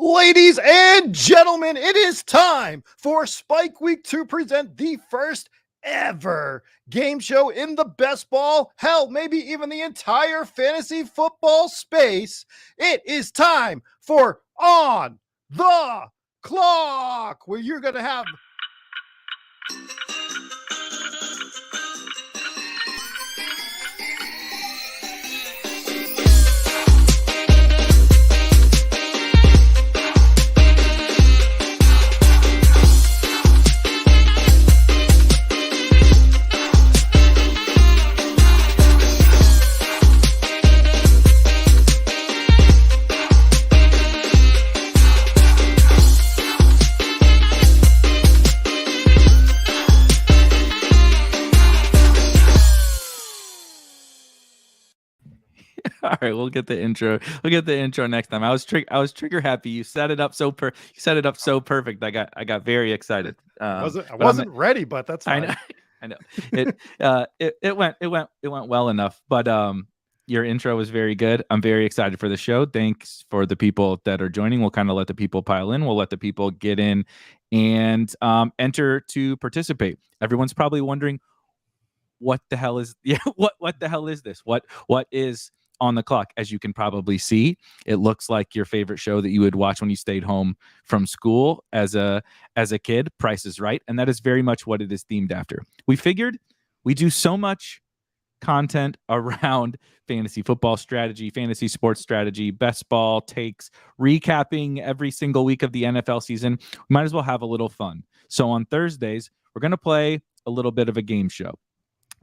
Ladies and gentlemen, it is time for Spike Week to present the first ever game show in the best ball, hell, maybe even the entire fantasy football space. It is time for On the Clock, where you're going to have All right, we'll get the intro. We'll get the intro next time. I was trigger happy. You set it up so perfect. I got very excited. I wasn't ready, but that's fine. I know. It went well enough. But your intro was very good. I'm very excited for the show. Thanks for the people that are joining. We'll kind of let the people pile in. We'll let the people get in and enter to participate. Everyone's probably wondering, what the hell is what the hell is this? What is On the Clock? As you can probably see, it looks like your favorite show that you would watch when you stayed home from school as a kid, Price is Right, and that is very much what it is themed after. We figured we do so much content around fantasy football strategy, fantasy sports strategy, best ball takes, recapping every single week of the NFL season. We might as well have a little fun. So on Thursdays, we're going to play a little bit of a game show.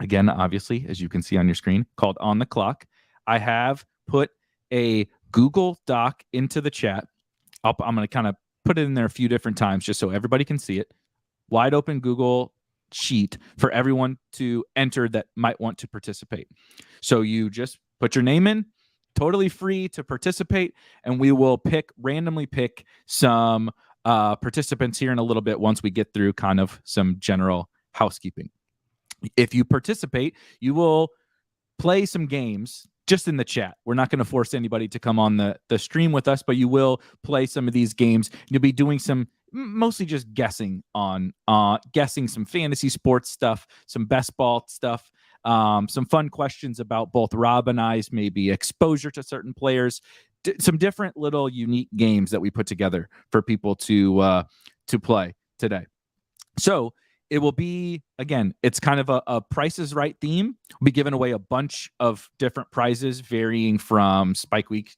Again, obviously, as you can see on your screen, called On the Clock. I have put a Google Doc into the chat. I'm going to kind of put it in there a few different times just so everybody can see it. Wide open Google sheet for everyone to enter that might want to participate. So you just put your name in, totally free to participate, and we will randomly pick some participants here in a little bit once we get through kind of some general housekeeping. If you participate, you will play some games just in the chat. We're not going to force anybody to come on the stream with us, but you will play some of these games. You'll be doing some mostly just guessing on guessing some fantasy sports stuff, some best ball stuff, some fun questions about both Rob and I's maybe exposure to certain players, some different little unique games that we put together for people to play today. So it will be, again, it's kind of a Price is Right theme. We'll be giving away a bunch of different prizes varying from Spike Week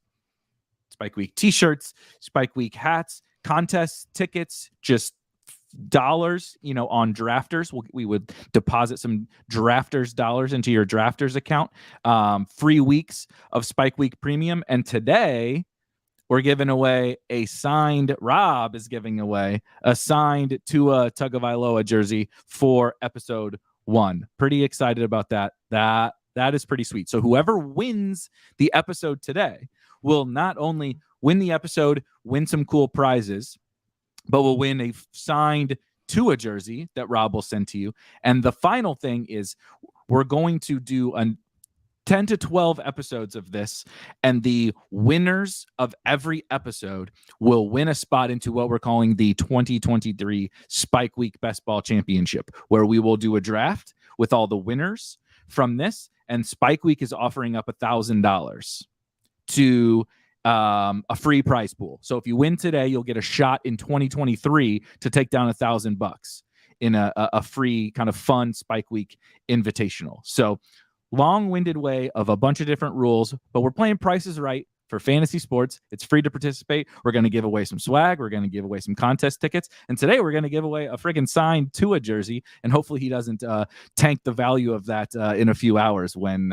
t-shirts, Spike Week hats, contest tickets, just dollars, on drafters. We would deposit some drafters dollars into your drafters account. Free weeks of Spike Week Premium. And today we're giving away Rob is giving away a signed Tua Tagovailoa jersey for episode 1. Pretty excited about that. That is pretty sweet. So whoever wins the episode today will not only win the episode, win some cool prizes, but will win a signed Tua jersey that Rob will send to you. And the final thing is we're going to do 10 to 12 episodes of this, and the winners of every episode will win a spot into what we're calling the 2023 Spike Week Best Ball Championship, where we will do a draft with all the winners from this, and Spike Week is offering up $1,000 to a free prize pool. So if you win today, you'll get a shot in 2023 to take down $1,000 in a free kind of fun Spike Week invitational. So long-winded way of a bunch of different rules, but we're playing Price is Right for fantasy sports. It's free to participate. We're going to give away some swag. We're going to give away some contest tickets. And today we're going to give away a friggin' signed Tua jersey. And hopefully he doesn't tank the value of that in a few hours when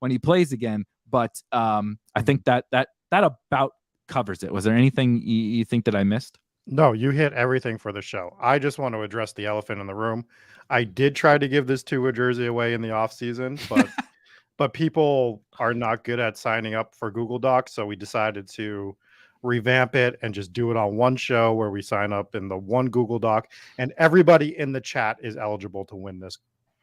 he plays again. But I think that about covers it. Was there anything you think that I missed? No, you hit everything for the show. I just want to address the elephant in the room. I did try to give this Tua jersey away in the off season, but people are not good at signing up for Google Docs, so we decided to revamp it and just do it on one show where we sign up in the one Google Doc, and everybody in the chat is eligible to win this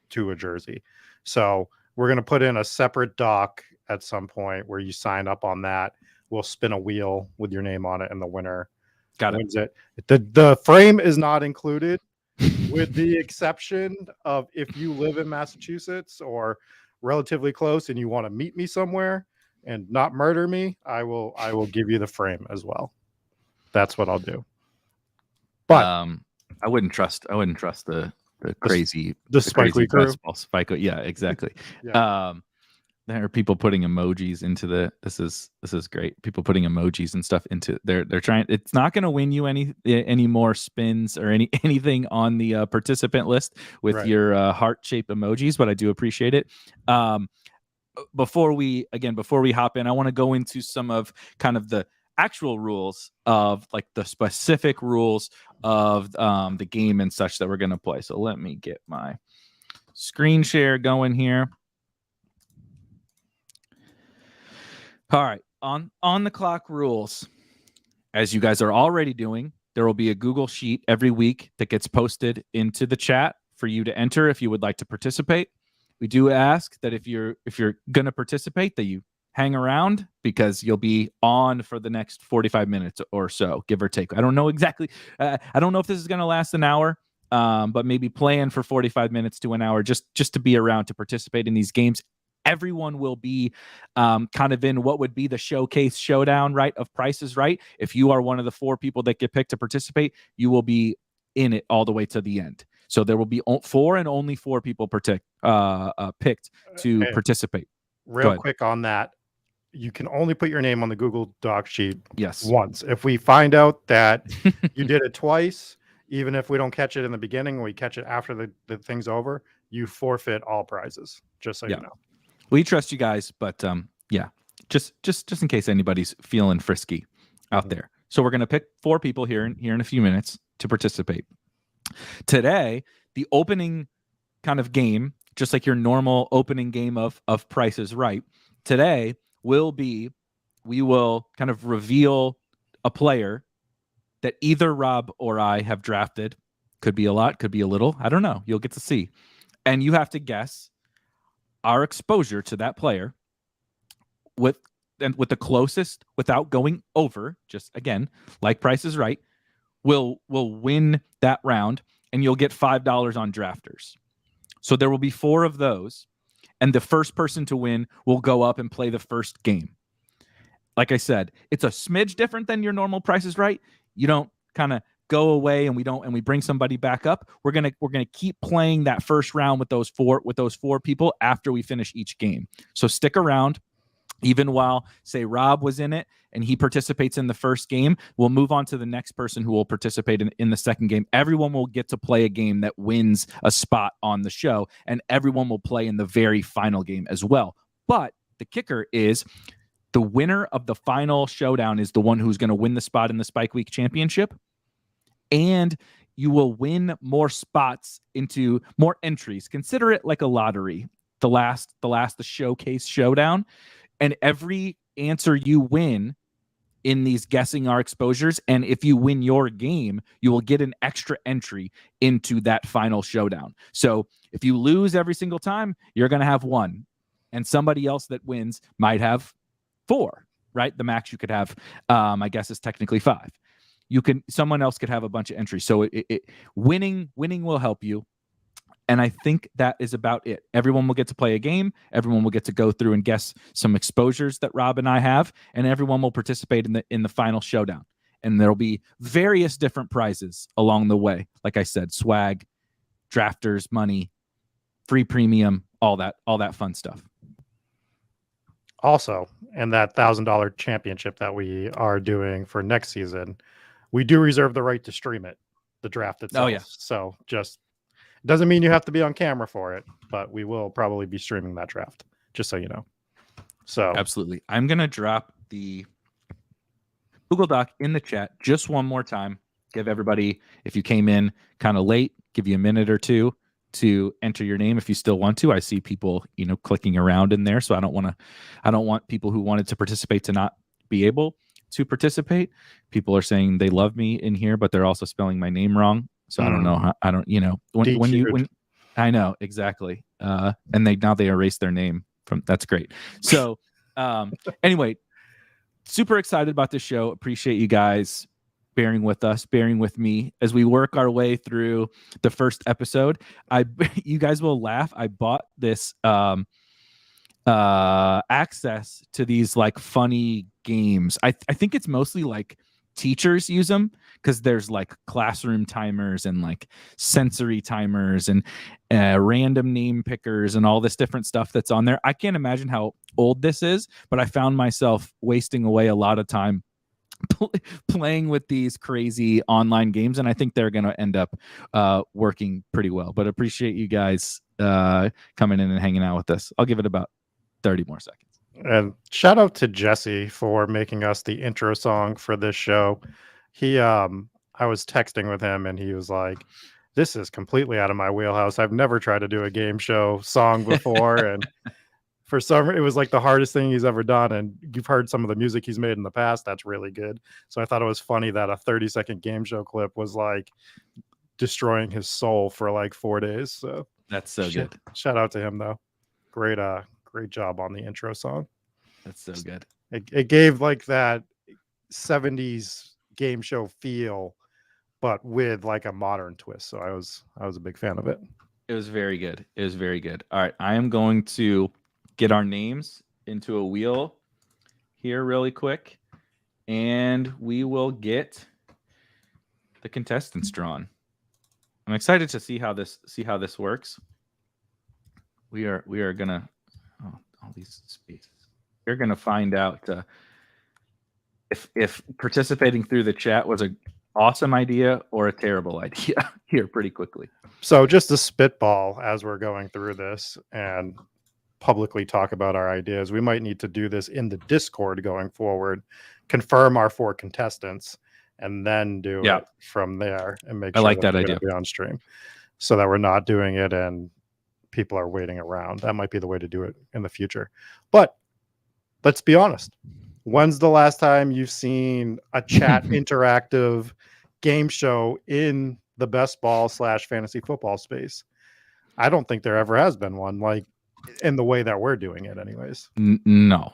Tua jersey. So we're going to put in a separate doc at some point where you sign up on that we'll spin a wheel with your name on it, and the winner wins it. The frame is not included, with the exception of if you live in Massachusetts or relatively close and you want to meet me somewhere and not murder me, I will give you the frame as well. That's what I'll do. But I wouldn't trust the crazy Spike Lee crew. Spike. Yeah, exactly. Yeah. There are people putting emojis into this is great. People putting emojis and stuff into they're trying. It's not going to win you any more spins or anything on the participant list with your heart-shaped emojis, but I do appreciate it. Before we hop in, I want to go into some of kind of the actual rules of like the specific rules of the game and such that we're going to play. So let me get my screen share going here. All right, on the clock rules, as you guys are already doing, there will be a Google Sheet every week that gets posted into the chat for you to enter if you would like to participate. We do ask that if you're going to participate, that you hang around because you'll be on for the next 45 minutes or so, give or take. I don't know exactly. I don't know if this is going to last an hour, but maybe plan for 45 minutes to an hour just to be around to participate in these games. Everyone will be kind of in what would be the showcase showdown, right, of Price is Right. If you are one of the 4 people that get picked to participate, you will be in it all the way to the end. So there will be 4 and only 4 people picked to participate. Real quick on that, you can only put your name on the Google Doc sheet yes. once. If we find out that you did it twice, even if we don't catch it in the beginning, we catch it after the thing's over, you forfeit all prizes, just so you know. We trust you guys, but just in case anybody's feeling frisky out there. So we're going to pick 4 people here in a few minutes to participate. Today, the opening kind of game, just like your normal opening game of Price is Right, today we will kind of reveal a player that either Rob or I have drafted. Could be a lot, could be a little. I don't know. You'll get to see. And you have to guess our exposure to that player with the closest without going over, just again, like Price is Right, will win that round, and you'll get $5 on drafters. So there will be 4 of those, and the first person to win will go up and play the first game. Like I said, it's a smidge different than your normal Price is Right. You don't kind of go away and we bring somebody back up. We're gonna keep playing that first round with those 4 people after we finish each game. So stick around. Even while, say, Rob was in it and he participates in the first game, we'll move on to the next person who will participate in the second game. Everyone will get to play a game that wins a spot on the show, and everyone will play in the very final game as well. But the kicker is the winner of the final showdown is the one who's going to win the spot in the Spike Week Championship, and you will win more spots into more entries. Consider it like a lottery. The showcase showdown. And every answer you win in these guessing our exposures, and if you win your game, you will get an extra entry into that final showdown. So if you lose every single time, you're going to have 1. And somebody else that wins might have 4, right? The max you could have, I guess, is technically 5. Someone else could have a bunch of entries. So winning will help you. And I think that is about it. Everyone will get to play a game. Everyone will get to go through and guess some exposures that Rob and I have, and everyone will participate in the final showdown. And there'll be various different prizes along the way. Like I said, swag, drafters, money, free premium, all that fun stuff. Also, and that $1,000 championship that we are doing for next season, we do reserve the right to stream it, the draft itself. Oh, yeah. So just doesn't mean you have to be on camera for it, but we will probably be streaming that draft, just so you know. So absolutely. I'm going to drop the Google Doc in the chat just one more time. Give everybody, if you came in kind of late, give you a minute or 2 to enter your name if you still want to. I see people, clicking around in there, so I don't want people who wanted to participate to not be able to participate. People are saying they love me in here, but they're also spelling my name wrong. So I don't know how, when I know exactly. And they erase their name from, that's great. So anyway, super excited about this show. Appreciate you guys bearing with us, bearing with me as we work our way through the first episode. You guys will laugh. I bought this access to these like funny games. I think it's mostly like teachers use them because there's like classroom timers and like sensory timers and random name pickers and all this different stuff that's on there. I can't imagine how old this is, but I found myself wasting away a lot of time playing with these crazy online games, and I think they're going to end up working pretty well. But appreciate you guys coming in and hanging out with us. I'll give it about 30 more seconds. And shout out to Jesse for making us the intro song for this show. I was texting with him and he was like, this is completely out of my wheelhouse. I've never tried to do a game show song before. And for some, it was like the hardest thing he's ever done. And you've heard some of the music he's made in the past. That's really good. So I thought it was funny that a 30-second game show clip was like destroying his soul for like 4 days. So that's so good. Shout out to him though. Great job on the intro song. That's so good. It gave like that 70s game show feel, but with like a modern twist. So I was a big fan of it. It was very good. It was very good. All right, I am going to get our names into a wheel here really quick, and we will get the contestants drawn. I'm excited to see how this works. We are gonna all these spaces. We're gonna find out if participating through the chat was an awesome idea or a terrible idea here pretty quickly. So just to spitball as we're going through this and publicly talk about our ideas, we might need to do this in the Discord going forward, confirm our 4 contestants, and then do it from there and make sure that idea be on stream so that we're not doing it and people are waiting around. That might be the way to do it in the future. But let's be honest. When's the last time you've seen a chat interactive game show in the best ball / fantasy football space? I don't think there ever has been one, like in the way that we're doing it anyways. No,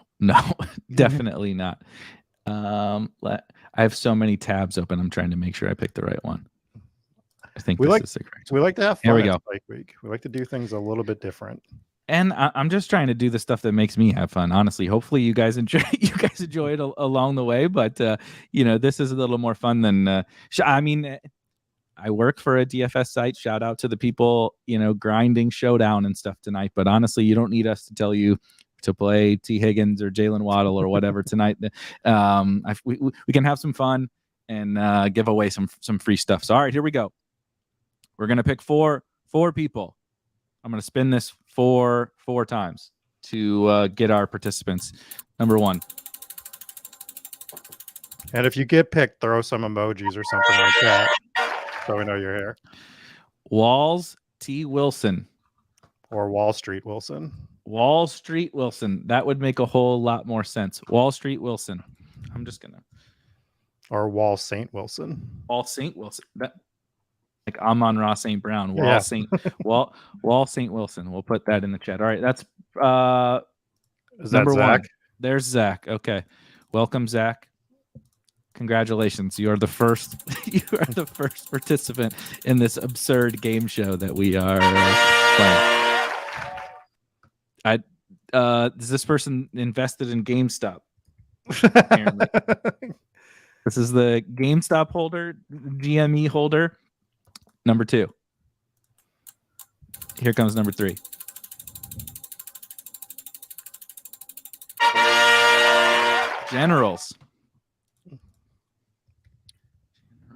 definitely not. I have so many tabs open. I'm trying to make sure I pick the right one. I think we this like is the correct one. We like to have fun. Here we go. Spike Week. We like to do things a little bit different. And I'm just trying to do the stuff that makes me have fun. Honestly, hopefully you guys enjoy it along the way. But this is a little more fun than. I work for a DFS site. Shout out to the people grinding Showdown and stuff tonight. But honestly, you don't need us to tell you to play T. Higgins or Jalen Waddle or whatever tonight. We can have some fun and give away some free stuff. So all right, here we go. We're gonna pick four people. I'm gonna spin this four times to get our participants. Number 1. And if you get picked, throw some emojis or something like that, so we know you're here. Walls T. Wilson. Or Wall Street Wilson. Wall Street Wilson. That would make a whole lot more sense. Wall Street Wilson. I'm just gonna. Or Wall St. Wilson. Wall St. Wilson. That. Like Amon-Ra St. Brown, Wall St. Wilson. We'll put that in the chat. All right, that's number 1. There's Zach. Okay, welcome, Zach. Congratulations, you are the first. You are the first participant in this absurd game show that we are playing. Is this person invested in GameStop? Apparently, this is the GameStop holder, GME holder. Number 2. Here comes number 3. Generals.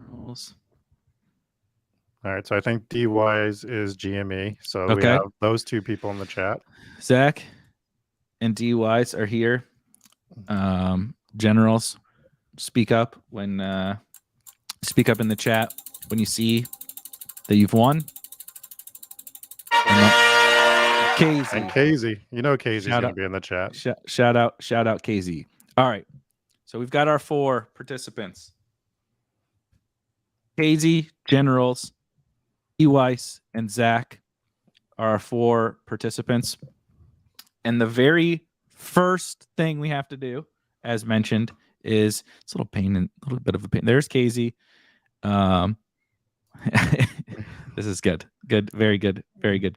All right, so I think D-Wise is GME. So we have those 2 people in the chat. Zach and D-Wise are here. Generals, speak up in the chat when you see that you've won. And KZ. KZ's going to be in the chat. Shout out KZ. All right. So we've got our 4 participants. KZ, Generals, E-Weiss, and Zach are our 4 participants. And the very first thing we have to do, as mentioned, is it's a little pain and a little bit of a pain. There's Casey. This is good. Good, very good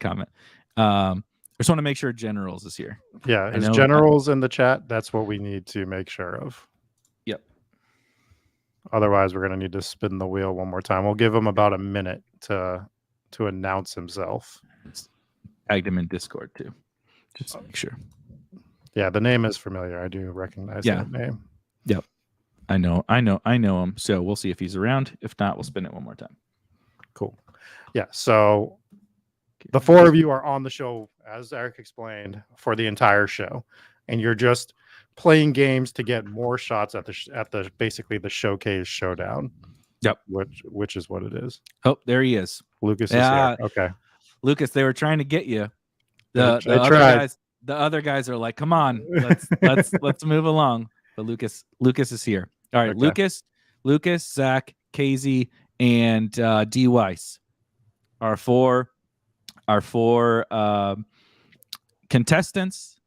comment. I just want to make sure Generals is here. Yeah, is Generals in the chat? That's what we need to make sure of. Yep. Otherwise, we're going to need to spin the wheel one more time. We'll give him about a minute to announce himself. Tagged him in Discord too. Just to make sure. Yeah, the name is familiar. I do recognize that name. Yep. I know him. So we'll see if he's around. If not, we'll spin it one more time. Cool. Yeah. So the four of you are on the show, as Eric explained, for the entire show, and you're just playing games to get more shots at the basically the showcase showdown. Yep. Which is what it is. Oh, there he is. Lucas is here. Okay. Lucas, they were trying to get you. The other guys are like, come on, let's move along. But Lucas is here. All right, okay. Lucas, Zach, Casey, and D Weiss are four contestants.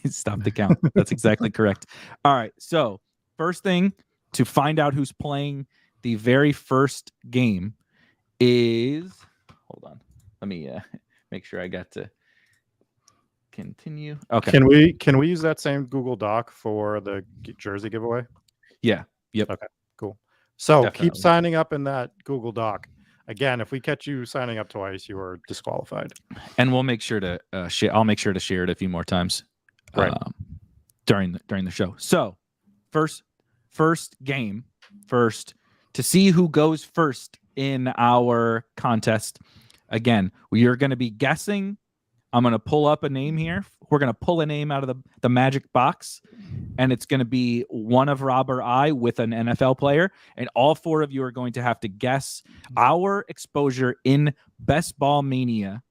Stop the count. That's exactly correct. All right. So first thing to find out who's playing the very first game is, hold on. Let me make sure I got to continue. Okay. Can we use that same Google Doc for the jersey giveaway? Yeah. Yep. Okay, cool. So keep signing up in that Google Doc. Again, if we catch you signing up twice, you are disqualified. And we'll make sure to share. I'll make sure to share it a few more times during the show. So first game, to see who goes first in our contest. Again, we are going to be guessing. I'm going to pull up a name here. We're going to pull a name out of the magic box, and it's going to be one of Rob or I with an NFL player, and all four of you are going to have to guess our exposure in Best Ball Mania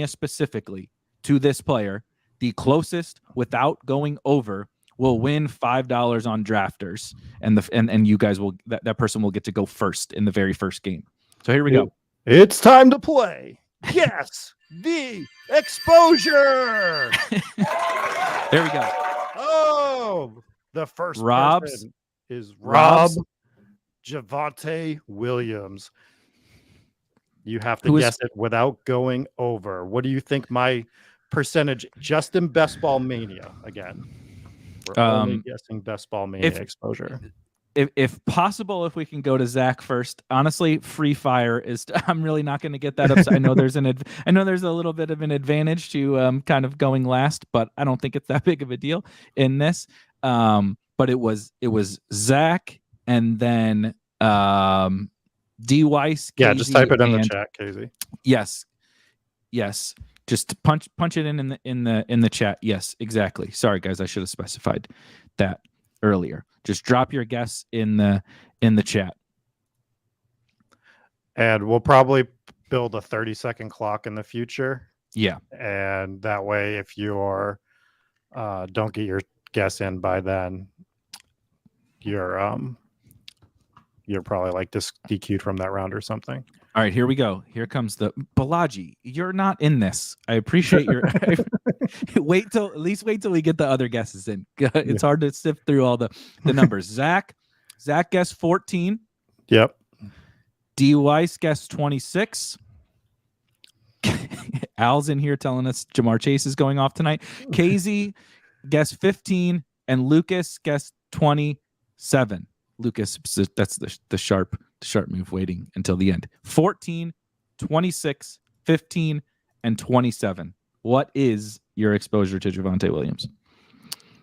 specifically to this player. The closest without going over will win $5 on Drafters, and you guys will that person will get to go first in the very first game. So here we go. It's time to play. Yes. The exposure. There we go. Oh, the first person is Rob Javonte Williams. You have to guess it without going over. What do you think my percentage just in Best Ball Mania again? We're only guessing Best Ball Mania exposure. If possible, if we can go to Zach first. Honestly, Free Fire is. I'm really not going to get that upset. I know there's a little bit of an advantage to kind of going last, but I don't think it's that big of a deal in this. But it was Zach and then D Weiss. Yeah, just type it in the chat, Casey. Yes. Just punch it in the chat. Yes, exactly. Sorry, guys, I should have specified that earlier. Just drop your guess in the chat. And we'll probably build a 30-second clock in the future. Yeah. And that way, if you're don't get your guess in by then, you're probably like DQ'd from that round or something. All right, here we go. Here comes the Balaji. You're not in this. I appreciate your wait till we get the other guesses in. It's hard to sift through all the numbers. Zach guessed 14. Yep. D Weiss guessed 26. Al's in here telling us Jamar Chase is going off tonight. Casey guessed 15, and Lucas guessed 27. Lucas, that's the sharp move, waiting until the end. 14, 26, 15, and 27. What is your exposure to Javonte Williams?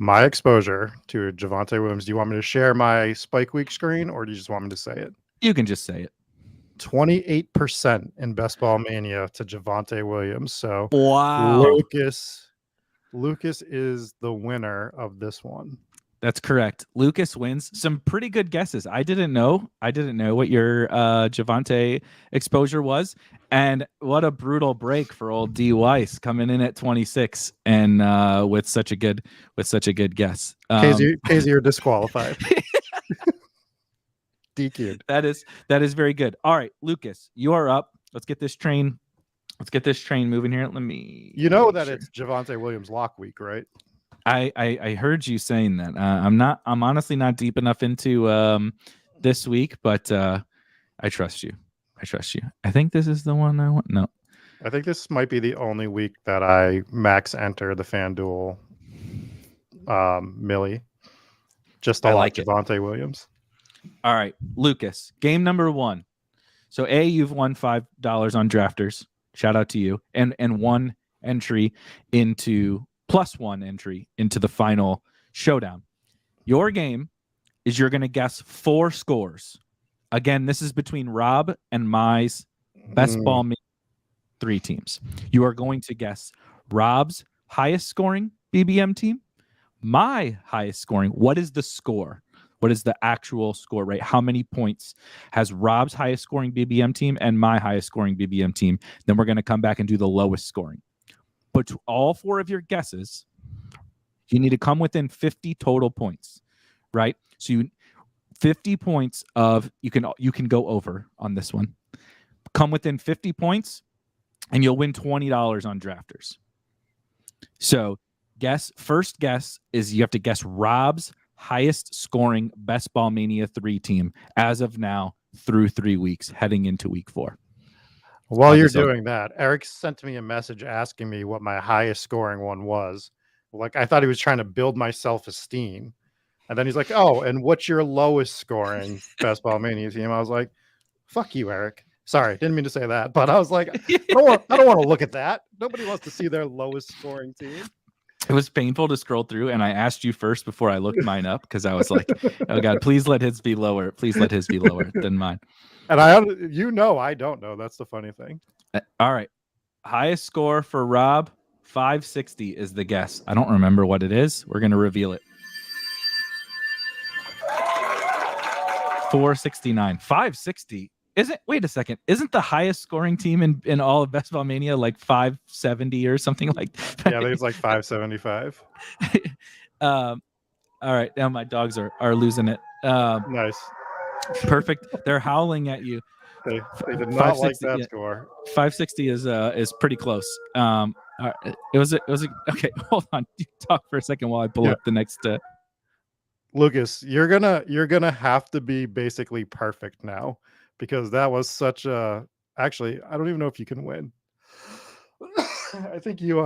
My exposure to Javonte Williams. Do you want me to share my Spike Week screen, or do you just want me to say it? You can just say it. 28% in Best Ball Mania to Javonte Williams. So wow, Lucas is the winner of this one. That's correct. Lucas wins. Some pretty good guesses. I didn't know what your Javonte exposure was, and what a brutal break for old D Weiss coming in at 26 and with such a good guess. Casey, you're disqualified. DQ'd. That is very good. All right, Lucas, you are up. Let's get this train moving here. Let me. You know that it's Javonte Williams lock week, right? I heard you saying that. I'm honestly not deep enough into this week, but I trust you. I think this is the one I want. No. I think this might be the only week that I max enter the FanDuel Millie. Just to like Javonte Williams. All right, Lucas, game number 1. So you've won $5 on Drafters. Shout out to you. And one entry into +1 entry into the final showdown. Your game is you're going to guess 4 scores. Again, this is between Rob and Mai's best ball 3 teams. You are going to guess Rob's highest scoring BBM team, my highest scoring. What is the score? What is the actual score, right? How many points has Rob's highest scoring BBM team and my highest scoring BBM team? Then we're going to come back and do the lowest scoring. But to all 4 of your guesses, you need to come within 50 total points, right? So 50 points of you can go over on this one. Come within 50 points, and you'll win $20 on Drafters. So first guess is you have to guess Rob's highest scoring Best Ball Mania 3 team as of now through 3 weeks heading into week 4. While you're doing that, Eric sent me a message asking me what my highest scoring one was. Like, I thought he was trying to build my self-esteem. And then he's like, oh, and what's your lowest scoring Best Ball Mania team? I was like, fuck you, Eric. Sorry, didn't mean to say that. But I was like, I don't want to look at that. Nobody wants to see their lowest scoring team. It was painful to scroll through, and I asked you first before I looked mine up because I was like, oh, God, please let his be lower. Please let his be lower than mine. And I don't know. That's the funny thing. All right. Highest score for Rob, 560 is the guess. I don't remember what it is. We're going to reveal it. 469. 560. Wait a second. Isn't the highest scoring team in all of Best Ball Mania like 570 or something like that? Yeah, I think it's like 575. All right. Now my dogs are losing it. Nice. Perfect. They're howling at you. They did not like that score. 560 is pretty close. It was okay. Hold on. You talk for a second while I pull up the next. Lucas, you're gonna have to be basically perfect now, because that was such a. Actually, I don't even know if you can win. I think you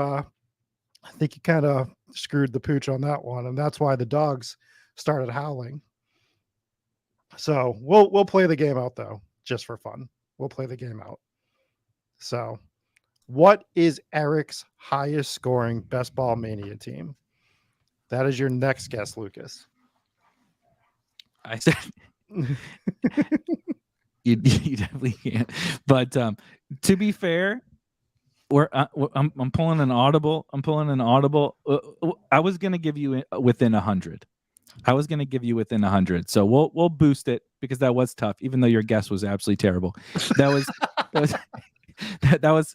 kind of screwed the pooch on that one, and that's why the dogs started howling. So we'll play the game out though, just for fun. We'll play the game out. So, what is Eric's highest scoring Best Ball Mania team? That is your next guess, Lucas. I said you definitely can't. But to be fair, I'm pulling an audible. I was gonna give you within 100. So we'll boost it because that was tough. Even though your guess was absolutely terrible, that was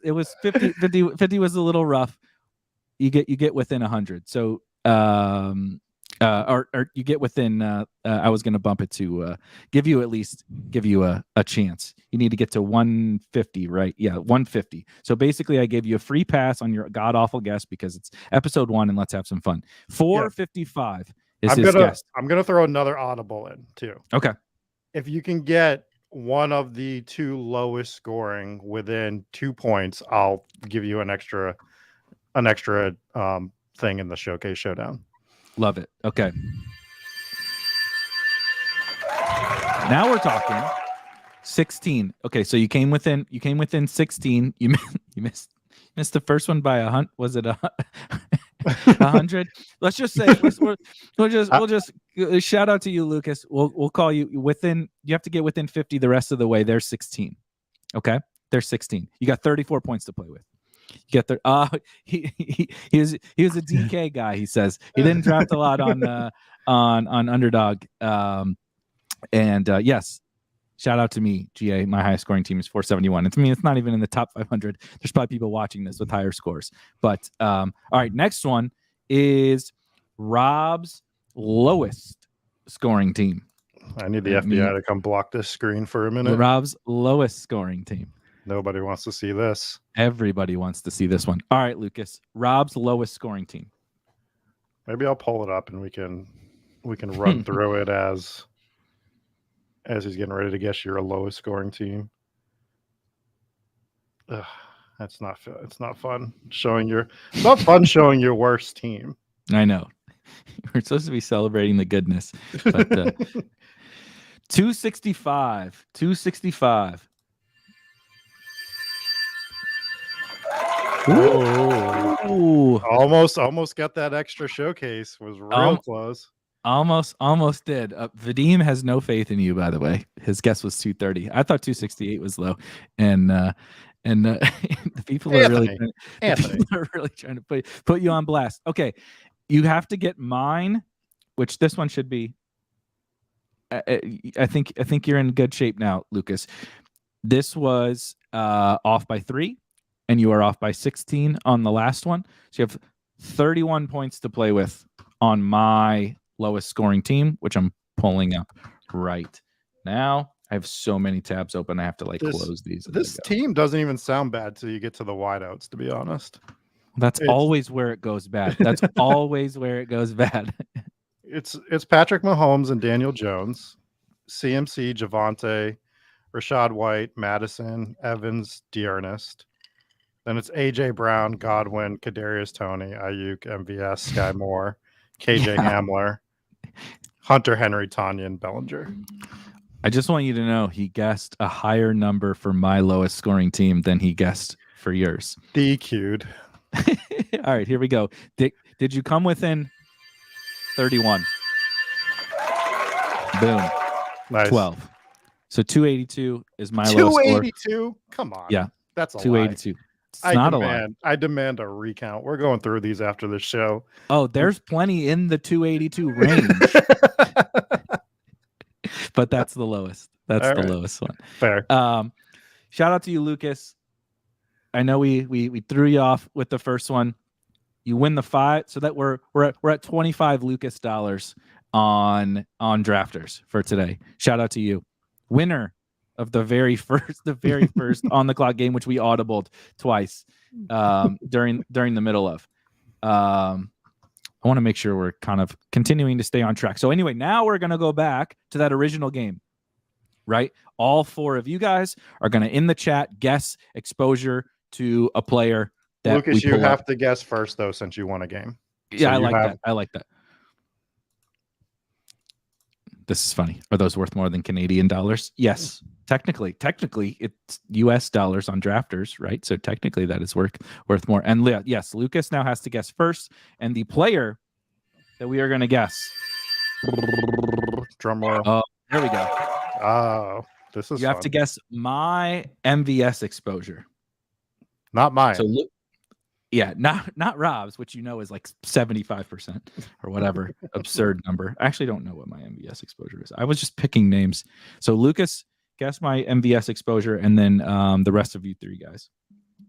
it was 50 was a little rough. You get within 100. So or you get within. I was going to bump it to give you a chance. You need to get to 150, right? Yeah, 150. So basically, I gave you a free pass on your god awful guess because it's episode 1 and let's have some fun. 455 is his guess. I'm gonna throw another audible in too. Okay. If you can get one of the 2 lowest scoring within 2 points, I'll give you an extra thing in the showcase showdown. Love it. Okay. Now we're talking 16. Okay, so you came within 16. You missed the first one by 100. Was it 100? Let's just say we'll just shout out to you, Lucas. We'll call you within. You have to get within 50 the rest of the way. There's 16. Okay, there's 16. You got 34 points to play with. You get there. He was a DK guy. He says he didn't draft a lot on Underdog. Yes, shout out to me, GA. My highest scoring team is 471. It's it's not even in the top 500. There's probably people watching this with higher scores. But all right, next one is Rob's lowest scoring team. I need the FBI to come block this screen for a minute. Rob's lowest scoring team. Nobody wants to see this. Everybody wants to see this one. All right, Lucas. Rob's lowest scoring team. Maybe I'll pull it up and we can run through it as he's getting ready to guess your lowest scoring team. Ugh, it's not fun showing your. It's not fun showing your worst team. I know. We're supposed to be celebrating the goodness, but 265. Ooh. Almost got that extra showcase. Was real close. Almost did. Vadim has no faith in you, by the way. His guess was 230. I thought 268 was low, and the people are really trying to put you on blast. Okay, you have to get mine, which this one should be. I think you're in good shape now, Lucas. This was off by 3, and you are off by 16 on the last one. So you have 31 points to play with on my lowest scoring team, which I'm pulling up right now. I have so many tabs open. I have to close these. This team doesn't even sound bad till you get to the wideouts, to be honest. That's always where it goes bad. That's always where it goes bad. It's Patrick Mahomes and Daniel Jones, CMC, Javonte, Rashad White, Madison, Evans, D'Ernest. Then it's AJ Brown, Godwin, Kadarius Toney, Ayuk, MVS, Sky Moore, KJ Hamler, Hunter Henry, Tanyan, Bellinger. I just want you to know he guessed a higher number for my lowest scoring team than he guessed for yours. DQ'd. All right, here we go. Did you come within 31? Boom. Nice. 12. So 282 is my lowest score. 282? Come on. Yeah. That's a 282. It's not a lot. I demand a recount. We're going through these after the show. Oh, there's plenty in the 282 range. But that's the lowest. That's all the right. Lowest one. Fair. Shout out to you, Lucas. I know we threw you off with the first one. You win the 5, so that we're at 25 Lucas dollars on Drafters for today. Shout out to you, winner of the very first on the clock game, which we audibled twice during the middle of. I want to make sure we're kind of continuing to stay on track. So anyway, now we're going to go back to that original game, right? All 4 of you guys are going to, in the chat, guess exposure to a player that Lucas, you have to guess first, though, since you won a game. Yeah, so I like that. This is funny. Are those worth more than Canadian dollars? Yes. Technically, it's US dollars on Drafters, right? So technically that is worth more. And yes, Lucas now has to guess first. And the player that we are going to guess. Drum roll. Oh, there we go. Oh, this is You have to guess my MVS exposure. Not mine. So yeah, not Rob's, which you know is like 75% or whatever absurd number. I actually don't know what my MVS exposure is. I was just picking names. So Lucas, guess my MVS exposure, and then the rest of you 3 guys.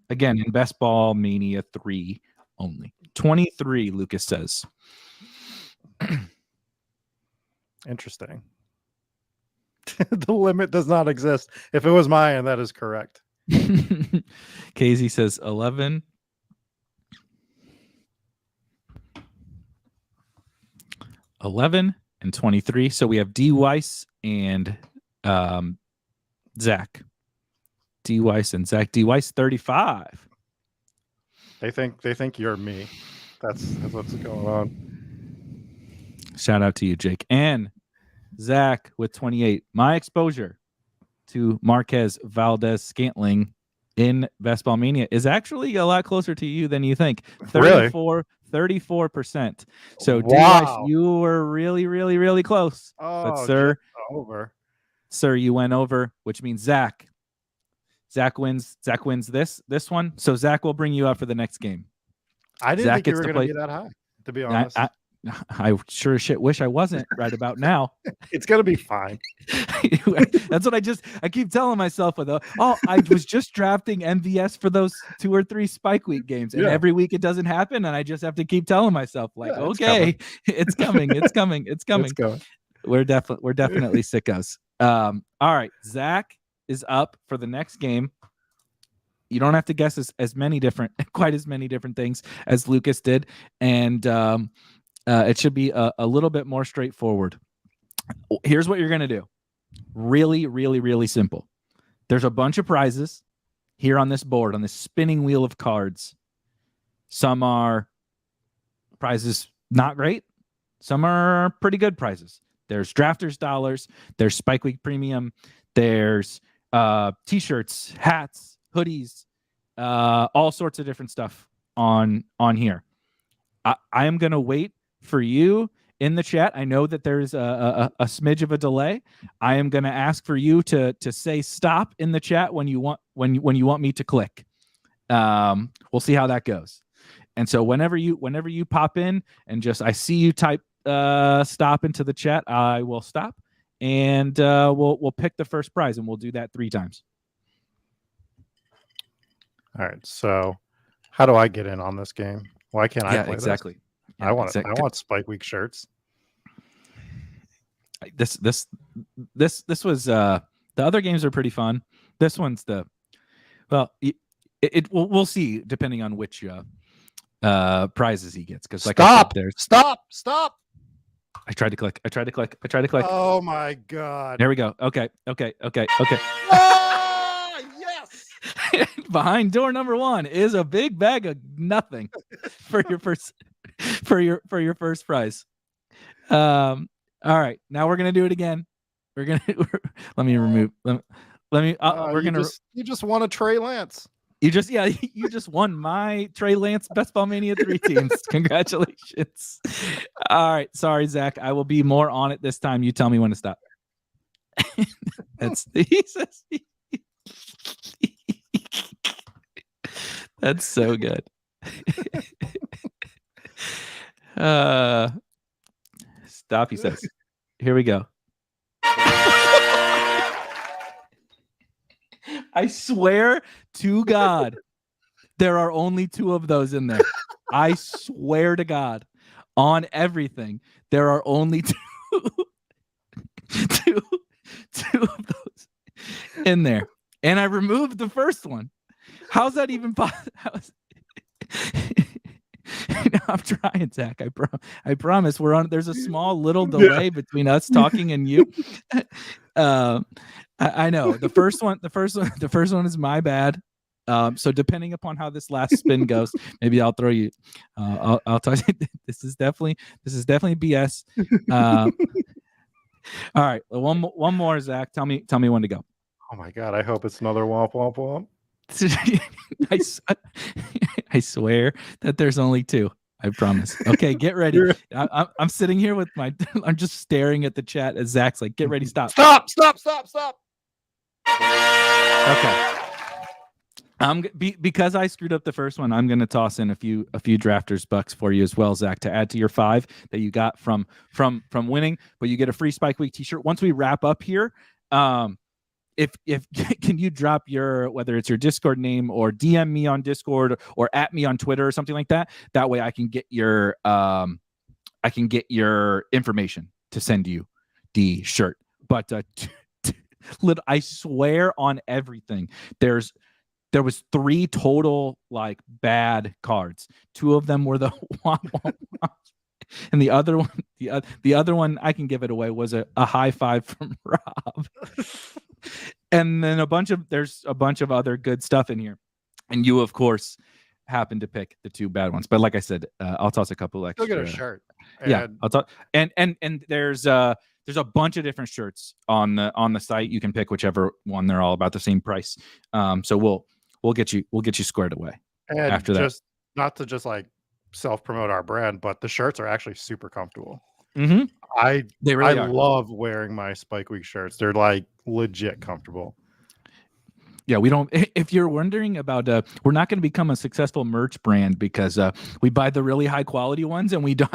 Again, in Best Ball Mania 3 only. 23, Lucas says. Interesting. The limit does not exist. If it was mine, that is correct. Casey says 11. 11 and 23. So we have D. Weiss and Zach. D. Weiss and Zach. D. Weiss 35. They think you're me. That's what's going on. Shout out to you, Jake. And Zach with 28. My exposure to Marquez Valdez-Scantling in Best Ball Mania is actually a lot closer to you than you think. 34%. So wow. You were really, really, really close. Oh, but sir, you went over, which means Zach wins this one. So Zach will bring you up for the next game. I didn't think you were going to be that high, to be honest. I sure as shit wish I wasn't right about now. It's going to be fine. That's what I keep telling myself with I was just drafting MVS for those 2 or 3 Spike Week games, and every week it doesn't happen, and I just have to keep telling myself it's coming. We're definitely sickos. All right, Zach is up for the next game. You don't have to guess quite as many different things as Lucas did, and It should be a little bit more straightforward. Here's what you're going to do. Really, really, really simple. There's a bunch of prizes here on this board, on this spinning wheel of cards. Some are prizes not great. Some are pretty good prizes. There's drafters dollars. There's Spike Week Premium. There's t-shirts, hats, hoodies, all sorts of different stuff on here. I am going to wait for you in the chat. I know that there's a smidge of a delay. I am going to ask for you to say stop in the chat when you want me to click. We'll see how that goes. And so whenever you pop in and just I see you type stop into the chat, I will stop and we'll pick the first prize, and we'll do that 3 times. All right. So how do I get in on this game? Why can't I play exactly. this? Yeah, I want Spike Week shirts. This was the other games are pretty fun. This one's we'll see depending on which prizes he gets, because like I said, there's stop. I tried to click. Oh my god. There we go. Okay. Ah, yes. Behind door number 1 is a big bag of nothing for your first prize. All right, now we're gonna do it again. Let me remove. Let me. We're gonna. You just won a Trey Lance. You just won my Trey Lance Best Ball Mania 3 teams. Congratulations. All right. Sorry, Zach. I will be more on it this time. You tell me when to stop. That's so good. Stop, he says. Here we go. I swear to God, there are only 2 of those in there. I swear to God, on everything, there are only two of those in there. And I removed the first one. How's that even possible? I'm trying, Zach. I promise we're on. There's a small little delay between us talking and you. I know the first one is my bad. So depending upon how this last spin goes, maybe I'll throw you. I'll tell you this is definitely BS. All right, one more, Zach. Tell me when to go. Oh my god! I hope it's another womp womp womp. I swear that there's only 2. I promise. Okay, get ready. I'm sitting here with my. I'm just staring at the chat as Zach's like, "Get ready, stop." Okay. Because I screwed up the first one, I'm going to toss in a few drafters bucks for you as well, Zach, to add to your 5 that you got from winning. But you get a free Spike Week t-shirt. Once we wrap up here, if can you drop your, whether it's your Discord name or DM me on Discord or at me on Twitter or something like that. That way I can get your information to send you the shirt. But I swear on everything, there was 3 total like bad cards. 2 of them were the and the other one I can give it away was a high 5 from Rob. And then there's a bunch of other good stuff in here, and you of course happen to pick the 2 bad ones. But like I said, I'll toss a couple extra. Still get a shirt. Yeah, I'll talk. And there's a bunch of different shirts on the site. You can pick whichever one. They're all about the same price. So we'll get you squared away. And after that, not to just like self-promote our brand, but the shirts are actually super comfortable. Mm-hmm. I really are. love wearing my Spike Week shirts. They're like legit comfortable. Yeah, we don't. If you're wondering about, we're not going to become a successful merch brand because we buy the really high quality ones, and we don't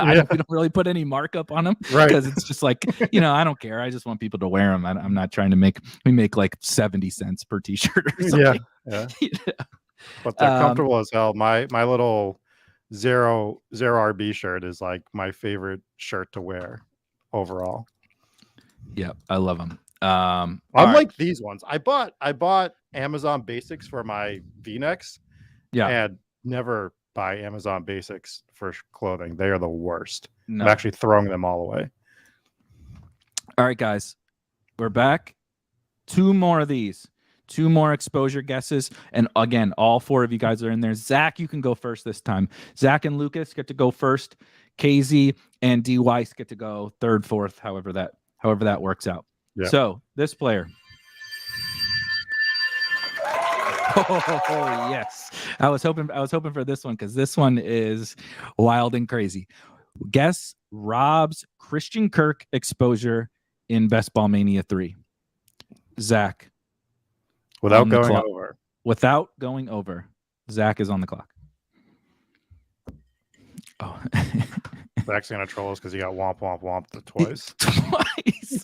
really put any markup on them, right? Because it's just like, I don't care. I just want people to wear them. I'm not trying to make. We make like 70 cents per t-shirt or something. Yeah. But they're comfortable as hell. My little zero RB shirt is like my favorite shirt to wear overall. Yeah, I love them. Unlike these ones, I bought Amazon Basics for my V-necks. Yeah, and never buy Amazon Basics for clothing. They are the worst. No. I'm actually throwing them all away. All right, guys, we're back. 2 more of these. 2 more exposure guesses. And again, all 4 of you guys are in there. Zach, you can go first this time. Zach and Lucas get to go first. KZ and D Weiss get to go third, fourth, however that works out. Yep. So this player. Oh yes. I was hoping for this one because this one is wild and crazy. Guess Rob's Christian Kirk exposure in Best Ball Mania 3. Zach. Without going over. Without going over. Zach is on the clock. Oh. Zach's going to troll us because he got womp, womp, womp twice. Twice.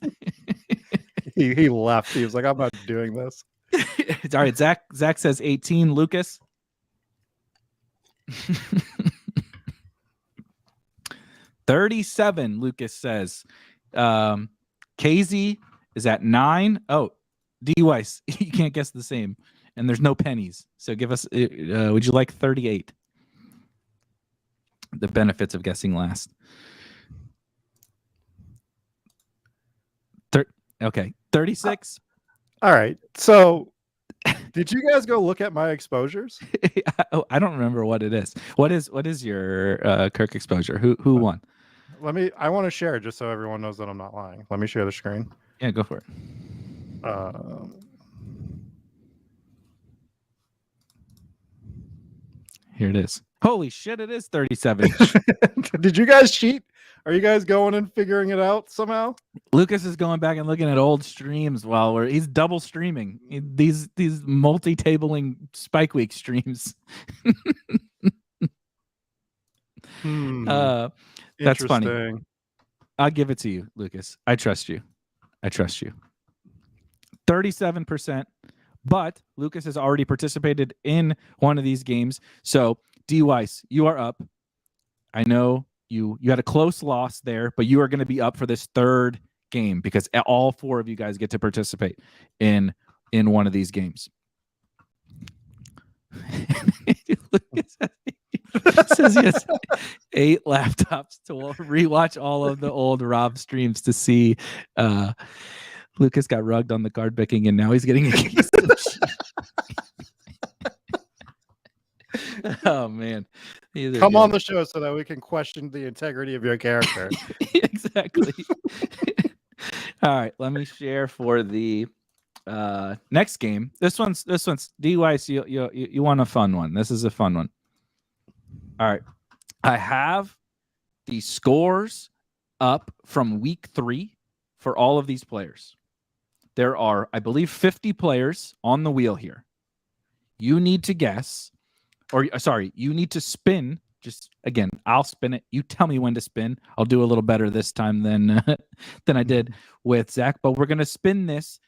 he left. He was like, I'm not doing this. All right, Zach says 18. Lucas? 37, Lucas says. KZ is at 9. Oh, D Weiss, you can't guess the same. And there's no pennies. So give us, would you like 38? The benefits of guessing last. Okay, 36. All right. So did you guys go look at my exposures? I don't remember what it is. What is your Kirk exposure? Who won? I want to share it just so everyone knows that I'm not lying. Let me share the screen. Yeah, go for it. Here it is. Holy shit, it is 37. Did you guys cheat? Are you guys going and figuring it out somehow? Lucas is going back and looking at old streams while he's double streaming these multi-tabling Spike Week streams. That's funny. I'll give it to you, Lucas. I trust you. 37%. But Lucas has already participated in one of these games. So, D Weiss, you are up. I know you had a close loss there, but you are going to be up for this third game because all 4 of you guys get to participate in one of these games. Lucas says he has 8 laptops to rewatch all of the old Rob streams to see Lucas got rugged on the card picking and now he's getting a case of Oh man. Come on the show so that we can question the integrity of your character. Exactly. All right, let me share for the next game. This one's D Weiss, you want a fun one. This is a fun one. All right. I have the scores up from week 3 for all of these players. There are, I believe, 50 players on the wheel here. You need to guess, you need to spin. Just again, I'll spin it. You tell me when to spin. I'll do a little better this time than I did with Zach. But we're gonna spin this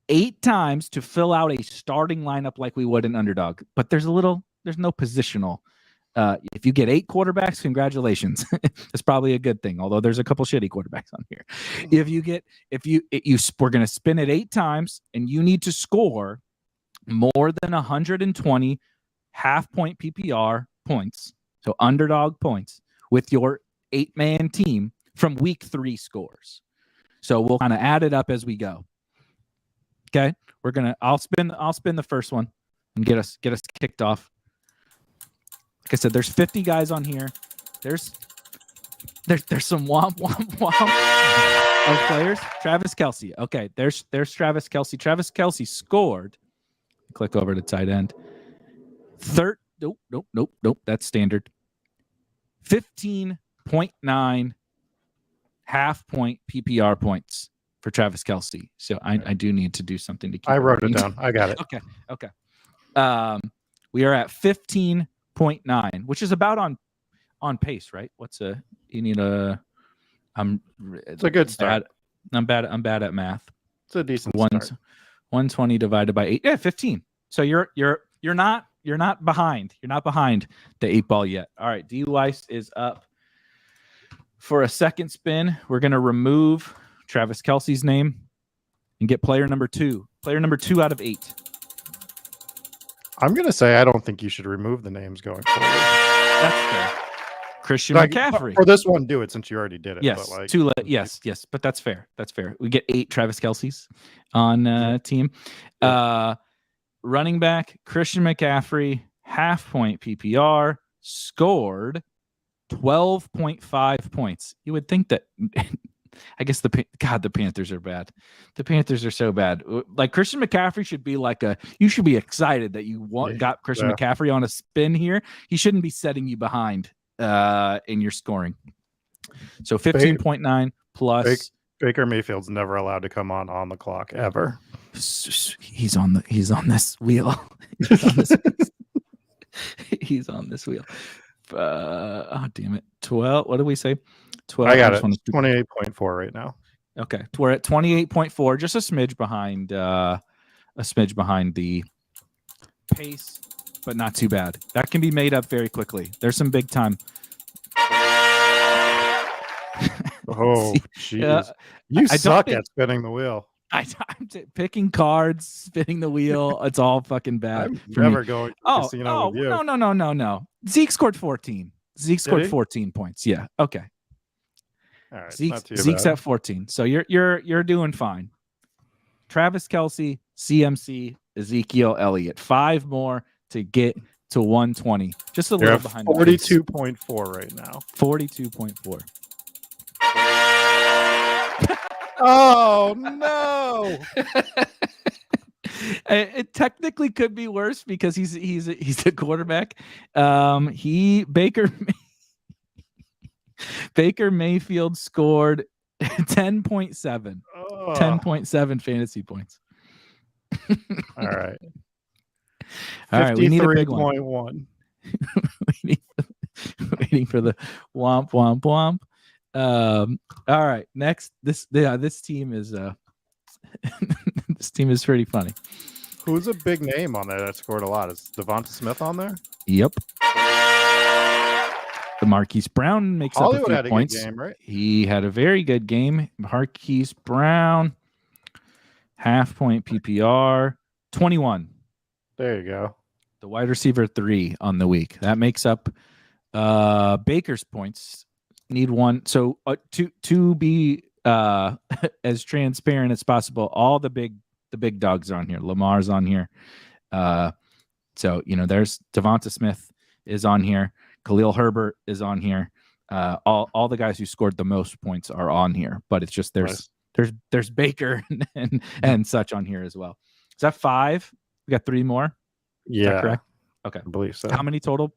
8 times to fill out a starting lineup like we would in Underdog. But there's no positional. If you get 8 quarterbacks, congratulations. That's probably a good thing. Although there's a couple shitty quarterbacks on here. We're gonna spin it 8 times, and you need to score more than 120 half-point PPR points. So Underdog points with your 8-man team from week 3 scores. So we'll kind of add it up as we go. Okay, I'll spin the first one and get us kicked off. Like I said, there's 50 guys on here. There's some womp of players. Travis Kelce. Okay, there's Travis Kelce. Travis Kelce scored. Click over to tight end. Nope. That's standard. 15.9 half-point PPR points for Travis Kelce. So I do need to do something to keep. I wrote it down. I got it. Okay. We are at 15.9, which is about on pace, right? It's a good start. I'm bad at math. It's a decent start. 120 divided by 8. Yeah, 15. So you're not behind. You're not behind the 8 ball yet. All right, D Weiss is up for a second spin. We're gonna remove Travis Kelce's name and get player number 2. Player number 2 out of 8. I'm gonna say I don't think you should remove the names going forward. That's fair. Christian Like, McCaffrey. for this one, do it since you already did it. Yes, but like, too late. Yes, but that's fair. That's fair. We get 8 Travis Kelce's on team. Running back Christian McCaffrey, half point PPR, scored 12.5 points. You would think that. I guess the Panthers are bad. The Panthers are so bad. Like Christian McCaffrey should be like you should be excited that you got Christian McCaffrey on a spin here. He shouldn't be setting you behind in your scoring. So 15.9 plus. Baker Mayfield's never allowed to come on the clock ever. He's on this wheel. He's on this wheel. Oh damn it. 12. What did we say? 12. I got it. 28.4 right now. Okay, we're at 28.4, just a smidge behind the pace, but not too bad. That can be made up very quickly. There's some big time. Oh, jeez. You suck at spinning the wheel. I'm picking cards, spinning the wheel. It's all fucking bad. I'm never going to the casino with you. No. Zeke scored 14. Zeke scored 14 points. Yeah. Okay. All right. Zeke's at 14. So you're doing fine. Travis Kelce, CMC, Ezekiel Elliott. 5 more to get to 120. Just a little behind. 42.4 right now. 42.4. Oh no! It technically could be worse because he's a quarterback. Baker Mayfield scored 10.7. 10.7 fantasy points. All right. All right, we need a big one. 53.1. Waiting for the womp womp womp. All right, next this team is this team is pretty funny. Who's a big name on there that scored a lot? Is Devonta Smith on there? Yep. The Marquise Brown makes Hollywood up a few points. Good game, right? He had a very good game. Marquise Brown, half point PPR, 21. There you go. The wide receiver 3 on the week. That makes up Baker's points. Need one. So to be as transparent as possible, all the big dogs are on here. Lamar's on here. So there's Devonta Smith is on here. Khalil Herbert is on here. All the guys who scored the most points are on here. But it's just there's Baker and such on here as well. Is that 5? We got 3 more. Yeah. Is that correct? Okay. I believe so. How many total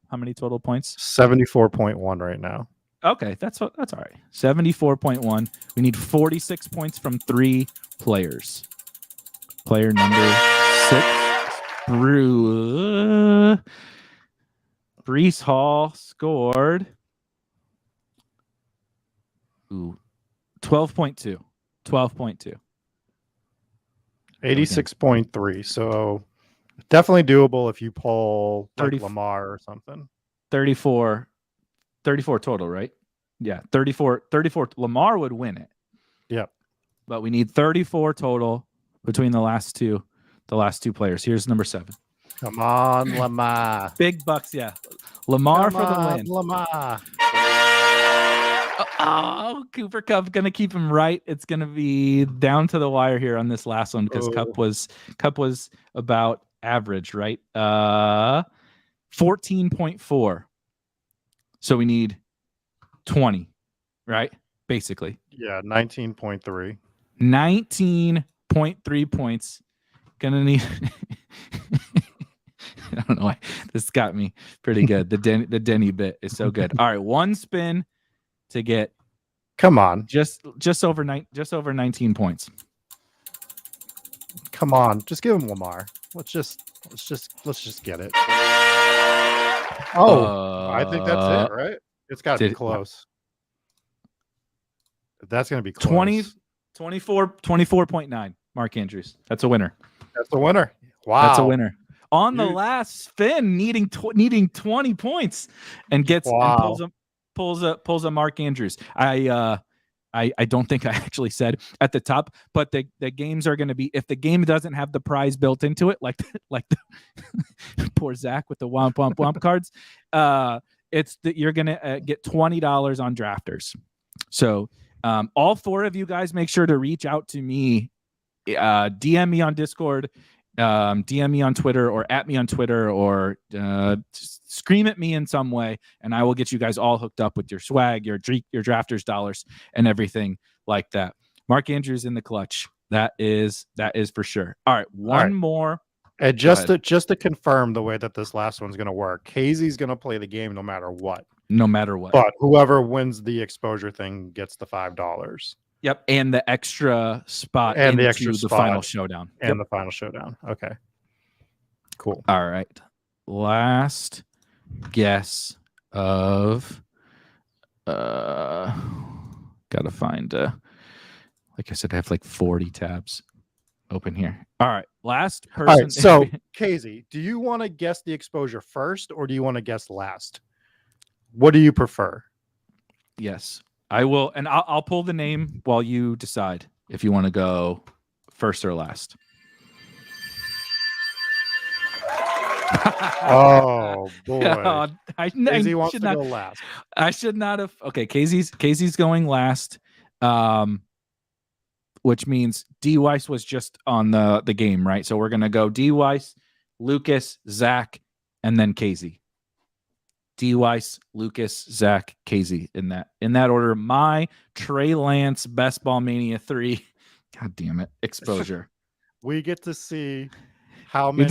points? 74.1 right now. Okay, that's all right. 74.1. We need 46 points from 3 players. Player number 6, Breece Hall scored 12.2. 12.2. 86.3. So definitely doable if you pull like Lamar or something. 34 total, right? Yeah, 34. Lamar would win it. Yep. But we need 34 total between the last two players. Here's number 7. Come on, Lamar. Big bucks, yeah. Lamar for the win. Lamar. Oh, Cooper Kupp gonna keep him right. It's gonna be down to the wire here on this last one because Kupp was about average, right? 14.4. So we need 20, right? Basically. Yeah, 19.3. 19.3 points. Gonna need I don't know why this got me pretty good. The Denny bit is so good. All right, one spin to get come on. Just over 19 points. Come on, just give him Lamar. Let's just get it. Oh, I think that's it, right? It's got to be close. That's going to be close. 24.9. Mark Andrews. That's a winner. That's a winner. Wow. That's a winner. On the last spin, needing 20 points and gets and pulls a Mark Andrews. I don't think I actually said at the top, but the games are going to be, if the game doesn't have the prize built into it, like the poor Zach with the womp womp womp cards, it's that you're gonna get $20 on drafters. So all 4 of you guys, make sure to reach out to me, DM me on Discord, DM me on Twitter, or at me on Twitter, or scream at me in some way, and I will get you guys all hooked up with your swag, your drafters dollars, and everything like that. Mark Andrews in the clutch. That is for sure. All right, one more. And just to confirm the way that this last one's going to work, Casey's going to play the game no matter what. No matter what. But whoever wins the exposure thing gets the $5. Yep, and the extra spot and into the extra the final showdown. And the final showdown. Okay. Cool. All right. Last guess of gotta find like I said, I have like 40 tabs open here. All right. Last person. All right, so Casey, do you want to guess the exposure first or do you want to guess last? What do you prefer? Yes, I will, and I'll pull the name while you decide if you want to go first or last. Oh boy. Casey wants to go last. I should not have. Okay, Casey's going last. Which means D Weiss was just on the game, right? So we're gonna go D Weiss, Lucas, Zach, and then Casey. D Weiss, Lucas, Zach, Casey in that order. My Trey Lance Best Ball Mania 3. God damn it. Exposure. We get to see how many.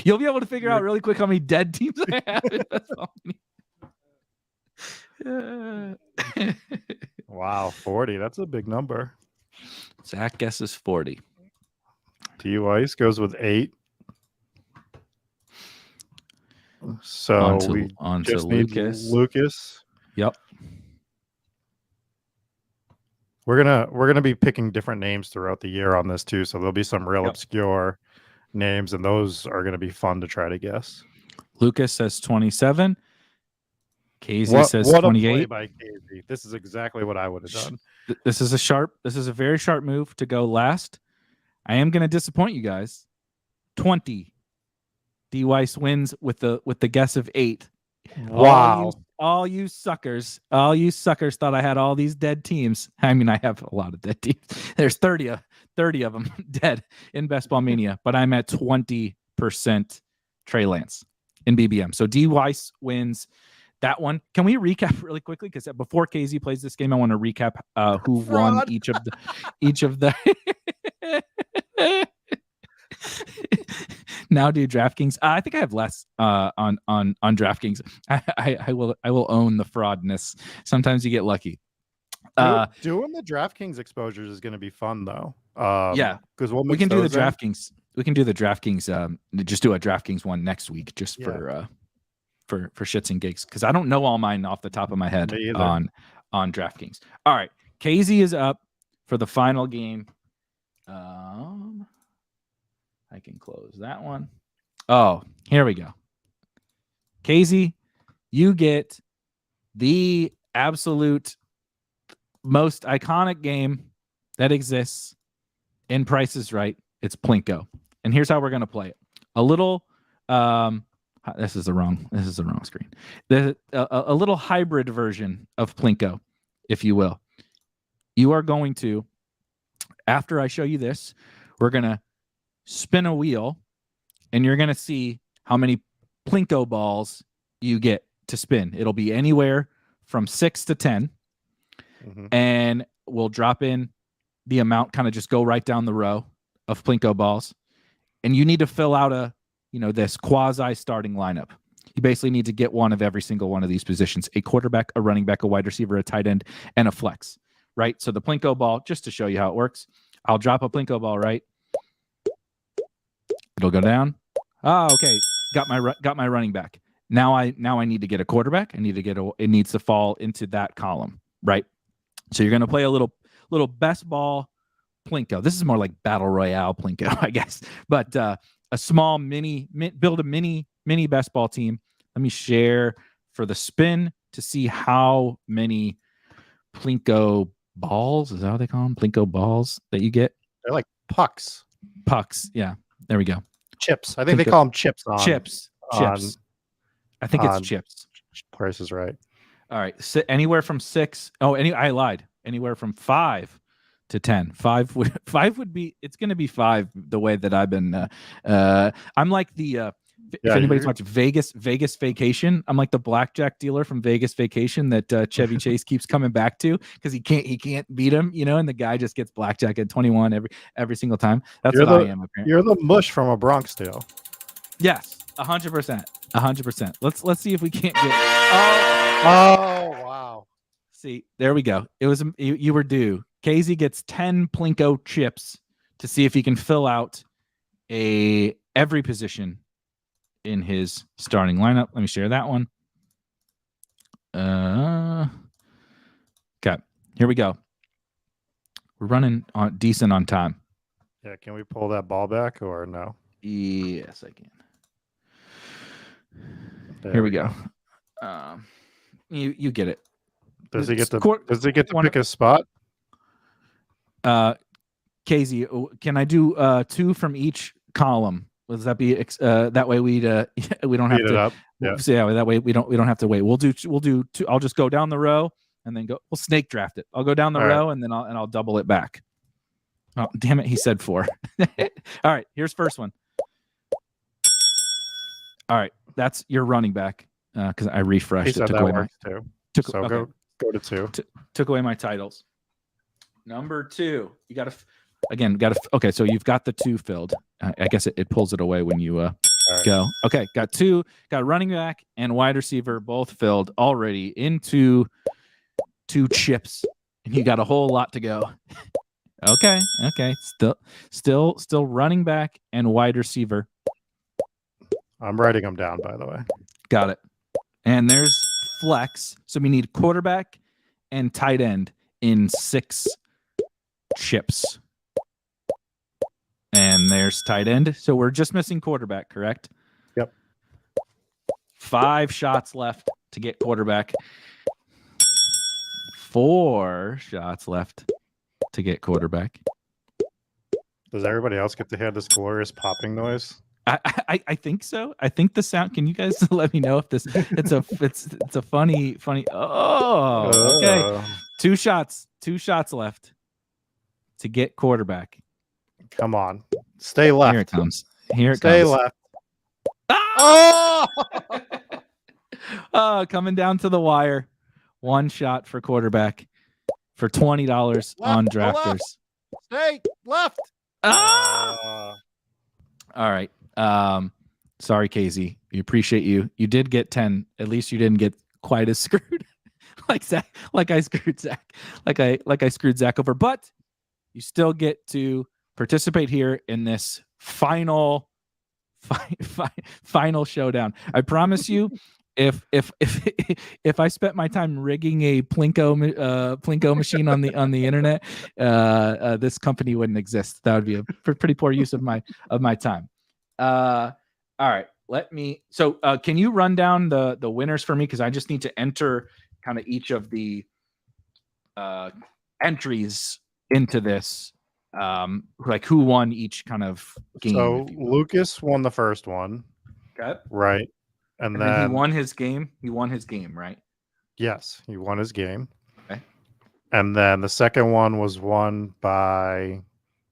You'll be able to figure out really quick how many dead teams I have in Best Ball Mania. Wow, 40. That's a big number. Zach guesses 40. D Weiss goes with 8. So we just need Lucas. Yep. We're gonna be picking different names throughout the year on this too. So there'll be some real obscure names, and those are gonna be fun to try to guess. Lucas says 27. Casey says 28. By Casey. This is exactly what I would have done. This is a very sharp move to go last. I am gonna disappoint you guys. 20. D Weiss wins with the guess of 8. Wow. All you suckers thought I had all these dead teams. I mean, I have a lot of dead teams. There's 30 of them dead in Best Ball Mania, but I'm at 20% Trey Lance in BBM. So D Weiss wins that one. Can we recap really quickly? Because before KZ plays this game, I want to recap who won each of the Now do DraftKings. I think I have less on DraftKings. I will own the fraudness. Sometimes you get lucky. Doing the DraftKings exposures is going to be fun though. Yeah, because we can do the DraftKings. We can do the DraftKings. Just do a DraftKings one next week, just for shits and gigs. Because I don't know all mine off the top of my head on DraftKings. All right, KZ is up for the final game. I can close that one. Oh, here we go. KZ, you get the absolute most iconic game that exists in Price is Right. It's Plinko. And here's how we're going to play it. A little this is the wrong screen. A little hybrid version of Plinko, if you will. You are going to, after I show you this, we're going to spin a wheel, and you're going to see how many Plinko balls you get to spin. It'll be anywhere from 6 to 10, and we'll drop in the amount, kind of just go right down the row of Plinko balls, and you need to fill out this quasi starting lineup. You basically need to get one of every single one of these positions: a quarterback, a running back, a wide receiver, a tight end, and a flex, right? So the Plinko ball, just to show you how it works, I'll drop a Plinko ball, right? It'll go down. Oh, okay. Got my running back. Now I need to get a quarterback. It needs to fall into that column, right? So you're gonna play a little best ball Plinko. This is more like battle royale Plinko, I guess. But a small build a mini best ball team. Let me share for the spin to see how many Plinko balls, is that what they call them? Plinko balls that you get? They're like pucks. Pucks, yeah. There we go. Chips. I think they call them chips. Chips. I I think it's chips. Price is Right. All right. So anywhere from 6. Oh, I lied. Anywhere from 5 to 10. 5 would be. It's going to be 5. The way that I've been. I'm like the. If anybody's watched Vegas Vacation, I'm like the blackjack dealer from Vegas Vacation that Chevy Chase keeps coming back to because he can't beat him, and the guy just gets blackjack at 21 every single time. That's what I am. Apparently, you're the mush from A Bronx Tale. Yes, 100%, 100%. Let's see if we can't get. Oh wow! See, there we go. It was you were due. KZ gets 10 Plinko chips to see if he can fill out every position in his starting lineup. Let me share that one. Okay, here we go. We're running decent on time. Yeah, can we pull that ball back or no? Yes, I can. Here we go. You get it. Does he get to pick a spot? KZ, can I do 2 from each column? Does that be that way we don't have Beat to? It up. Yeah. Yeah, that way we don't have to wait. We'll do 2. I'll just go down the row and then go. We'll snake draft it. I'll go down the row and then I'll double it back. Oh damn it! He said 4. All right, here's first one. All right, that's your running back because I refreshed. He said that works too. Go to 2. Took away my titles. Number 2, you got to okay. So you've got the 2 filled. I guess it pulls it away when you go. Okay, got 2. Got running back and wide receiver both filled already into 2 chips, and you got a whole lot to go. Okay. Still running back and wide receiver. I'm writing them down, by the way. Got it. And there's flex. So we need quarterback and tight end in 6 chips. And there's tight end. So we're just missing quarterback, correct? Yep. 5 shots left to get quarterback. 4 shots left to get quarterback. Does everybody else get to hear this glorious popping noise? I think so. I think the sound. Can you guys let me know if this? It's a funny. Oh, okay. 2 shots left to get quarterback. Come on, stay left. Here it comes. Stay left. Ah! Oh, coming down to the wire. 1 shot for quarterback for $20 on Drafters. Stay left. Ah! All right. Sorry, KZ. We appreciate you. You did get 10. At least you didn't get quite as screwed like I screwed Zach over. But you still get to participate here in this final showdown. I promise you, if I spent my time rigging a Plinko machine on the internet, this company wouldn't exist. That would be a pretty poor use of my time. All right, can you run down the winners for me, because I just need to enter kind of each of the entries into this, like who won each kind of game. So Lucas won the first one. Okay. Right. And then he won his game. He won his game, right? Yes, he won his game. Okay. And then the second one was won by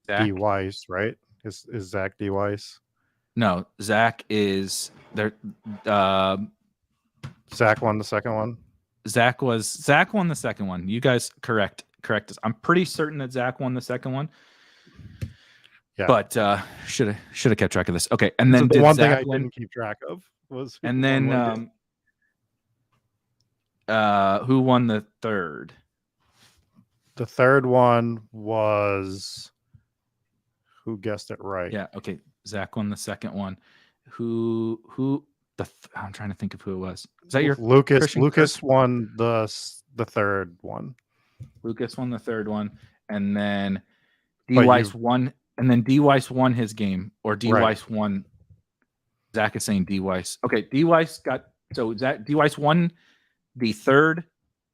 Zach. D. Weiss, right? Is Zach D. Weiss? No, Zach is there. Zach won the second one. Zach won the second one. You guys correct us. I'm pretty certain that Zach won the second one. Yeah. But should have kept track of this. Okay, and then the one thing I didn't keep track of was. And then who won the third? The third one was who guessed it right. Yeah. Okay. Zach won the second one. I'm trying to think of who it was. Is that your Lucas? Christian Lucas Kirk? Won the third one. Lucas won the third one, and then D. Weiss won. And then D. Weiss won his game, or D. Weiss won. Zach is saying D. Weiss. Okay, D. Weiss got D. Weiss won the third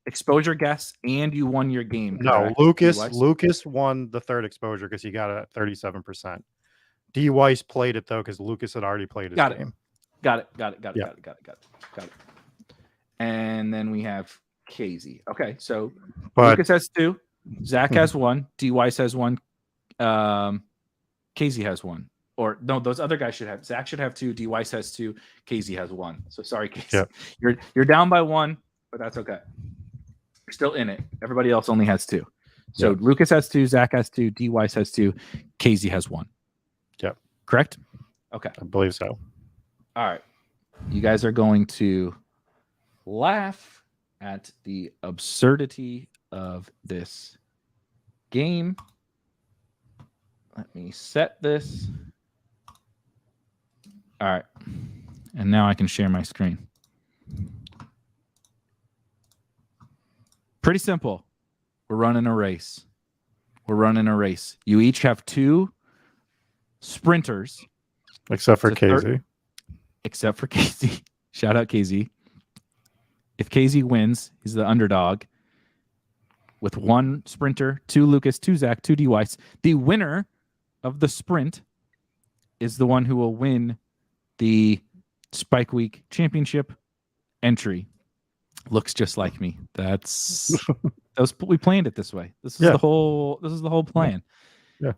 exposure guess, and you won your game. No, Lucas won the third exposure because he got it at 37%. D. Weiss played it though because Lucas had already played his game. Got it. Yeah. Got it. And then we have Casey. Okay, so But Lucas has 2, Zach has 1, D Weiss has 1, Casey has 1. Or no, those other guys should have. Zach should have 2, D Weiss has 2, Casey has 1. So sorry, Casey. Yeah. You're down by 1, but that's okay. You're still in it. Everybody else only has 2. So Lucas has 2, Zach has 2, D Weiss has 2, Casey has 1. Yep. Correct? Okay. I believe so. All right. You guys are going to laugh at the absurdity of this game. Let me set this. All right. And now I can share my screen. Pretty simple. We're running a race. You each have 2 sprinters. Except for Casey. Except for Casey. Shout out Casey. If Casey wins, he's the underdog. With 1 sprinter, 2 Lucas, 2 Zach, 2 D Weiss. The winner of the sprint is the one who will win the Spike Week Championship entry. Looks just like me. We planned it this way. This is the whole plan. Yeah.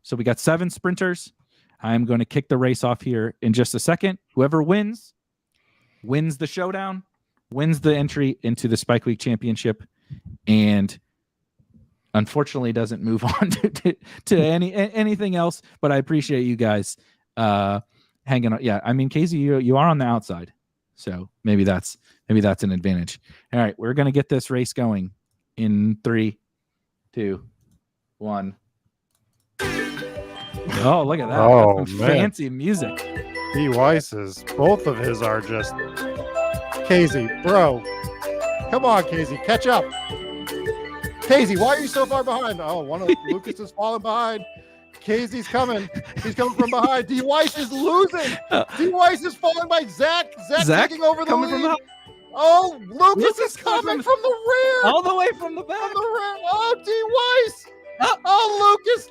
So we got 7 sprinters. I'm going to kick the race off here in just a second. Whoever wins the showdown, wins the entry into the Spike Week Championship, and unfortunately doesn't move on to anything else. But I appreciate you guys hanging on. Yeah, I mean, Casey, you are on the outside, so maybe that's an advantage. All right, we're gonna get this race going in 3, 2, 1. Oh, look at that! Oh, Some man. fancy music. D Weiss's, both of his are just Casey, bro. Come on, Casey, catch up. Casey, why are you so far behind? Oh, one of Lucas is falling behind. Casey's coming. He's coming from behind. D Weiss is losing. D Weiss is falling by Zach. Zach taking over the lead. Oh, Lucas is coming from the rear. All the way from the back. From the rear. Oh, D Weiss. Oh, Lucas.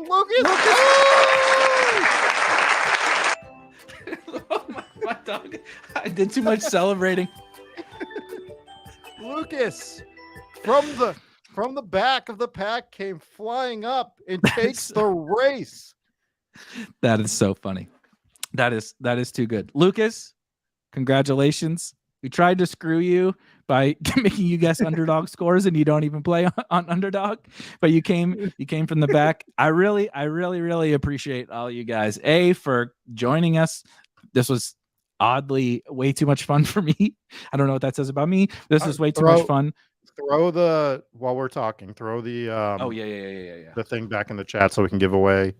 Oh, my dog. I did too much celebrating. Lucas from the back of the pack came flying up and takes the race. That is so funny. That is too good. Lucas, congratulations. We tried to screw you by making you guess underdog scores, and you don't even play on underdog, but you came from the back. I really appreciate all you guys. For joining us. This was oddly way too much fun for me. I don't know what that says about me. This is way too much fun. While we're talking, throw the the thing back in the chat so we can give away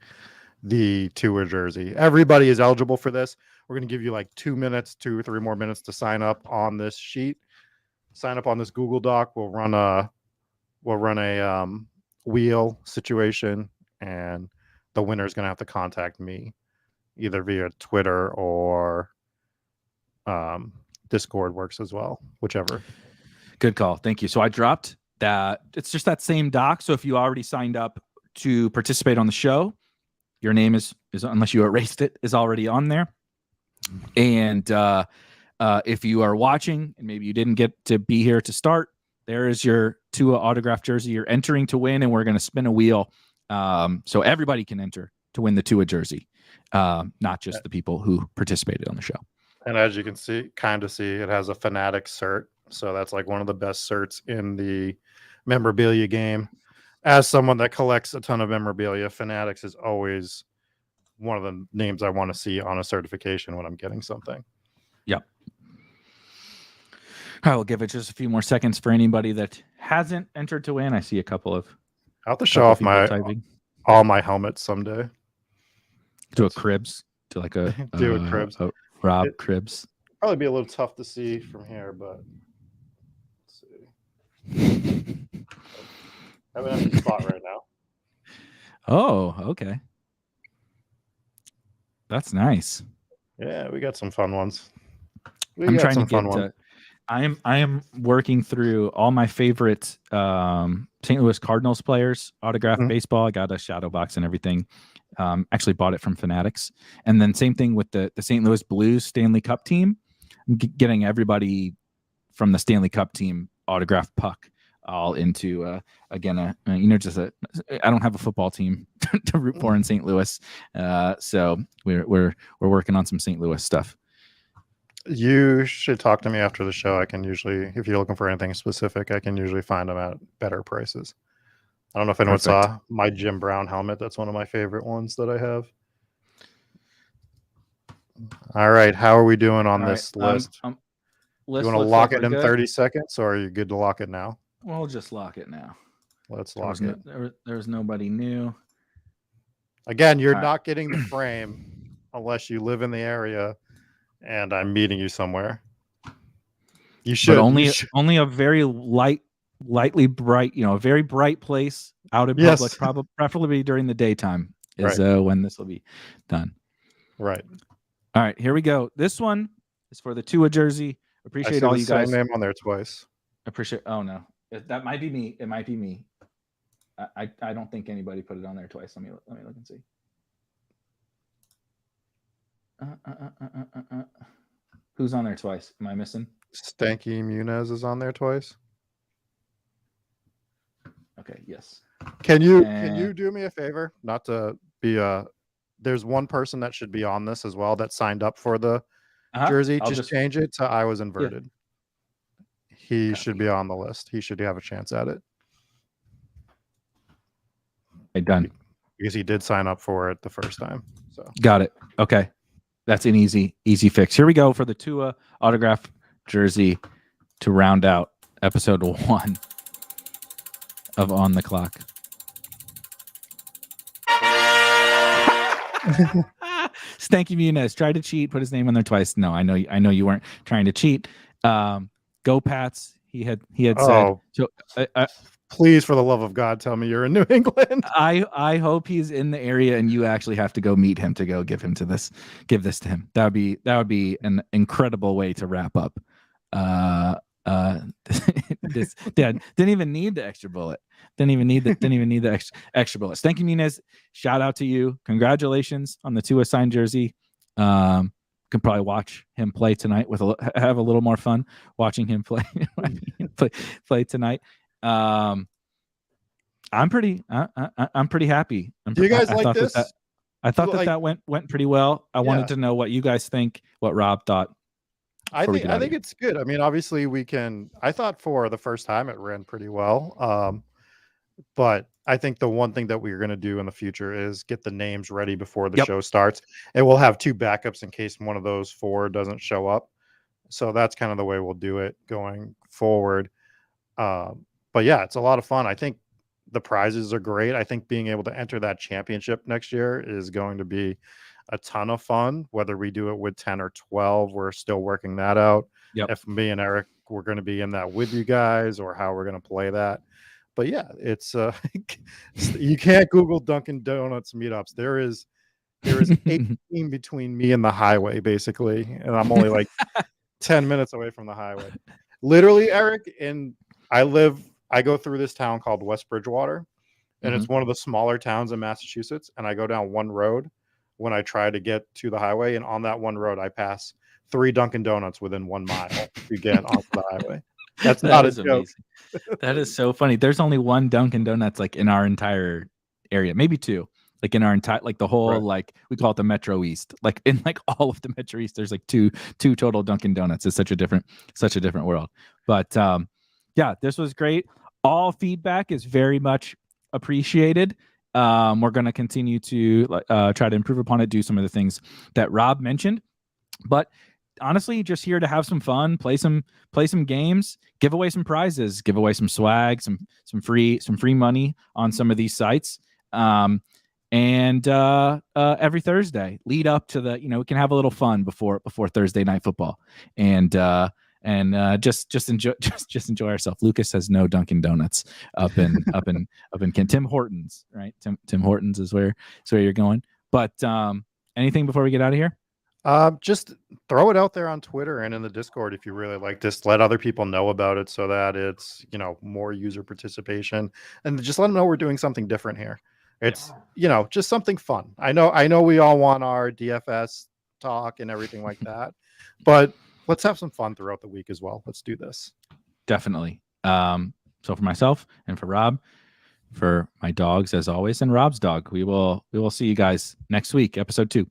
the tour jersey. Everybody is eligible for this. We're going to give you like 2 minutes, 2 or 3 more minutes to sign up on this sheet. Sign up on this Google Doc. We'll run a wheel situation, and the winner is going to have to contact me either via Twitter or Discord works as well, whichever. Good call. Thank you. So I dropped that. It's just that same doc. So if you already signed up to participate on the show, your name is unless you erased it, is already on there. And if you are watching and maybe you didn't get to be here to start, there is your Tua autographed jersey. You're entering to win, and we're going to spin a wheel so everybody can enter to win the Tua jersey, not just the people who participated on the show. And as you can see, it has a Fanatic cert. So that's like one of the best certs in the memorabilia game. As someone that collects a ton of memorabilia, Fanatics is always one of the names I want to see on a certification when I'm getting something. Yep. I will give it just a few more seconds for anybody that hasn't entered to win. I see a couple of. I'll have to show off all my helmets someday. Do a cribs. Do like a cribs. Rob cribs. Probably be a little tough to see from here, but let's see. I have an empty spot right now. Oh, okay. That's nice. Yeah, we got some fun ones. I'm trying to get I am working through all my favorite St. Louis Cardinals players autographed baseball. I got a shadow box and everything. Actually bought it from Fanatics. And then same thing with the St. Louis Blues Stanley Cup team. I'm getting everybody from the Stanley Cup team autographed puck all into again just I don't have a football team to root for in St. Louis. So we're working on some St. Louis stuff. You should talk to me after the show. I can usually, if you're looking for anything specific, I can usually find them at better prices. I don't know if anyone saw my Jim Brown helmet. That's one of my favorite ones that I have. All right. How are we doing on this list? You want to lock it in 30 seconds, or are you good to lock it now? We'll just lock it now. Let's lock it. There's nobody new. Again, you're not getting the frame unless you live in the area and I'm meeting you somewhere. You should. But only a very lightly bright, a very bright place out in public, probably preferably during the daytime is when this will be done. Right. All right, here we go. This one is for the Tua jersey. Appreciate all you guys. Same name on there twice. Appreciate. Oh no, that might be me. It might be me. I don't think anybody put it on there twice. Let me look and see. Who's on there twice? Am I missing? Stanky Muniz is on there twice. Okay. Yes. Can you do me a favor? Not to be there's one person that should be on this as well that signed up for the jersey. Just change it to I was inverted. Yeah. He should be on the list. He should have a chance at it. Done. Because he did sign up for it the first time. So got it. Okay. That's an easy fix. Here we go for the Tua autograph jersey to round out episode 1 of On the Clock. Stanky Muniz tried to cheat, put his name on there twice. No, I know you weren't trying to cheat. Go Pats. He had said. So, please, for the love of God, tell me you're in New England. I hope he's in the area and you actually have to go meet him to go give this to him. That would be an incredible way to wrap up. This didn't even need the extra bullet. Didn't even need the extra bullets. Thank you, Muniz. Shout out to you. Congratulations on the Tua signed jersey. Can probably watch him play tonight have a little more fun watching him play play tonight. I'm pretty happy. Do you guys like this? I thought that went pretty well. I wanted to know what you guys think, what Rob thought. I think it's good. I mean, obviously I thought for the first time it ran pretty well. But I think the one thing that we're going to do in the future is get the names ready before the show starts. And we'll have 2 backups in case one of those 4 doesn't show up. So that's kind of the way we'll do it going forward. But yeah, it's a lot of fun. I think the prizes are great. I think being able to enter that championship next year is going to be a ton of fun. Whether we do it with 10 or 12, we're still working that out. If me and Eric, we're going to be in that with you guys, or how we're going to play that. But yeah, it's you can't Google Dunkin' Donuts meetups. There is 18 between me and the highway, basically, and I'm only like 10 minutes away from the highway. Literally, Eric, and I go through this town called West Bridgewater, and it's one of the smaller towns in Massachusetts, and I go down one road when I try to get to the highway, and on that one road I pass 3 Dunkin' Donuts within 1 mile to get onto the highway. That's not a joke. That is so funny. There's only 1 Dunkin' Donuts like in our entire area, maybe 2. Like in our entire, like the whole, like we call it the Metro East. Like in like all of the Metro East, there's like two total Dunkin' Donuts. It's such a different world. But yeah, this was great. All feedback is very much appreciated. We're going to continue to try to improve upon it, do some of the things that Rob mentioned. But honestly, just here to have some fun, play some games, give away some prizes, give away some swag, some free money on some of these sites. And every Thursday lead up to the, we can have a little fun before Thursday night football, and just enjoy ourselves. Lucas has no Dunkin' Donuts up in Kent. Tim Hortons, right? Tim Hortons is where you're going. But anything before we get out of here? Just throw it out there on Twitter and in the Discord if you really like this. Let other people know about it so that it's, more user participation, and just let them know we're doing something different here. It's, just something fun. I know we all want our DFS talk and everything like that, but let's have some fun throughout the week as well. Let's do this. Definitely. So for myself and for Rob, for my dogs as always, and Rob's dog, we will see you guys next week, episode 2.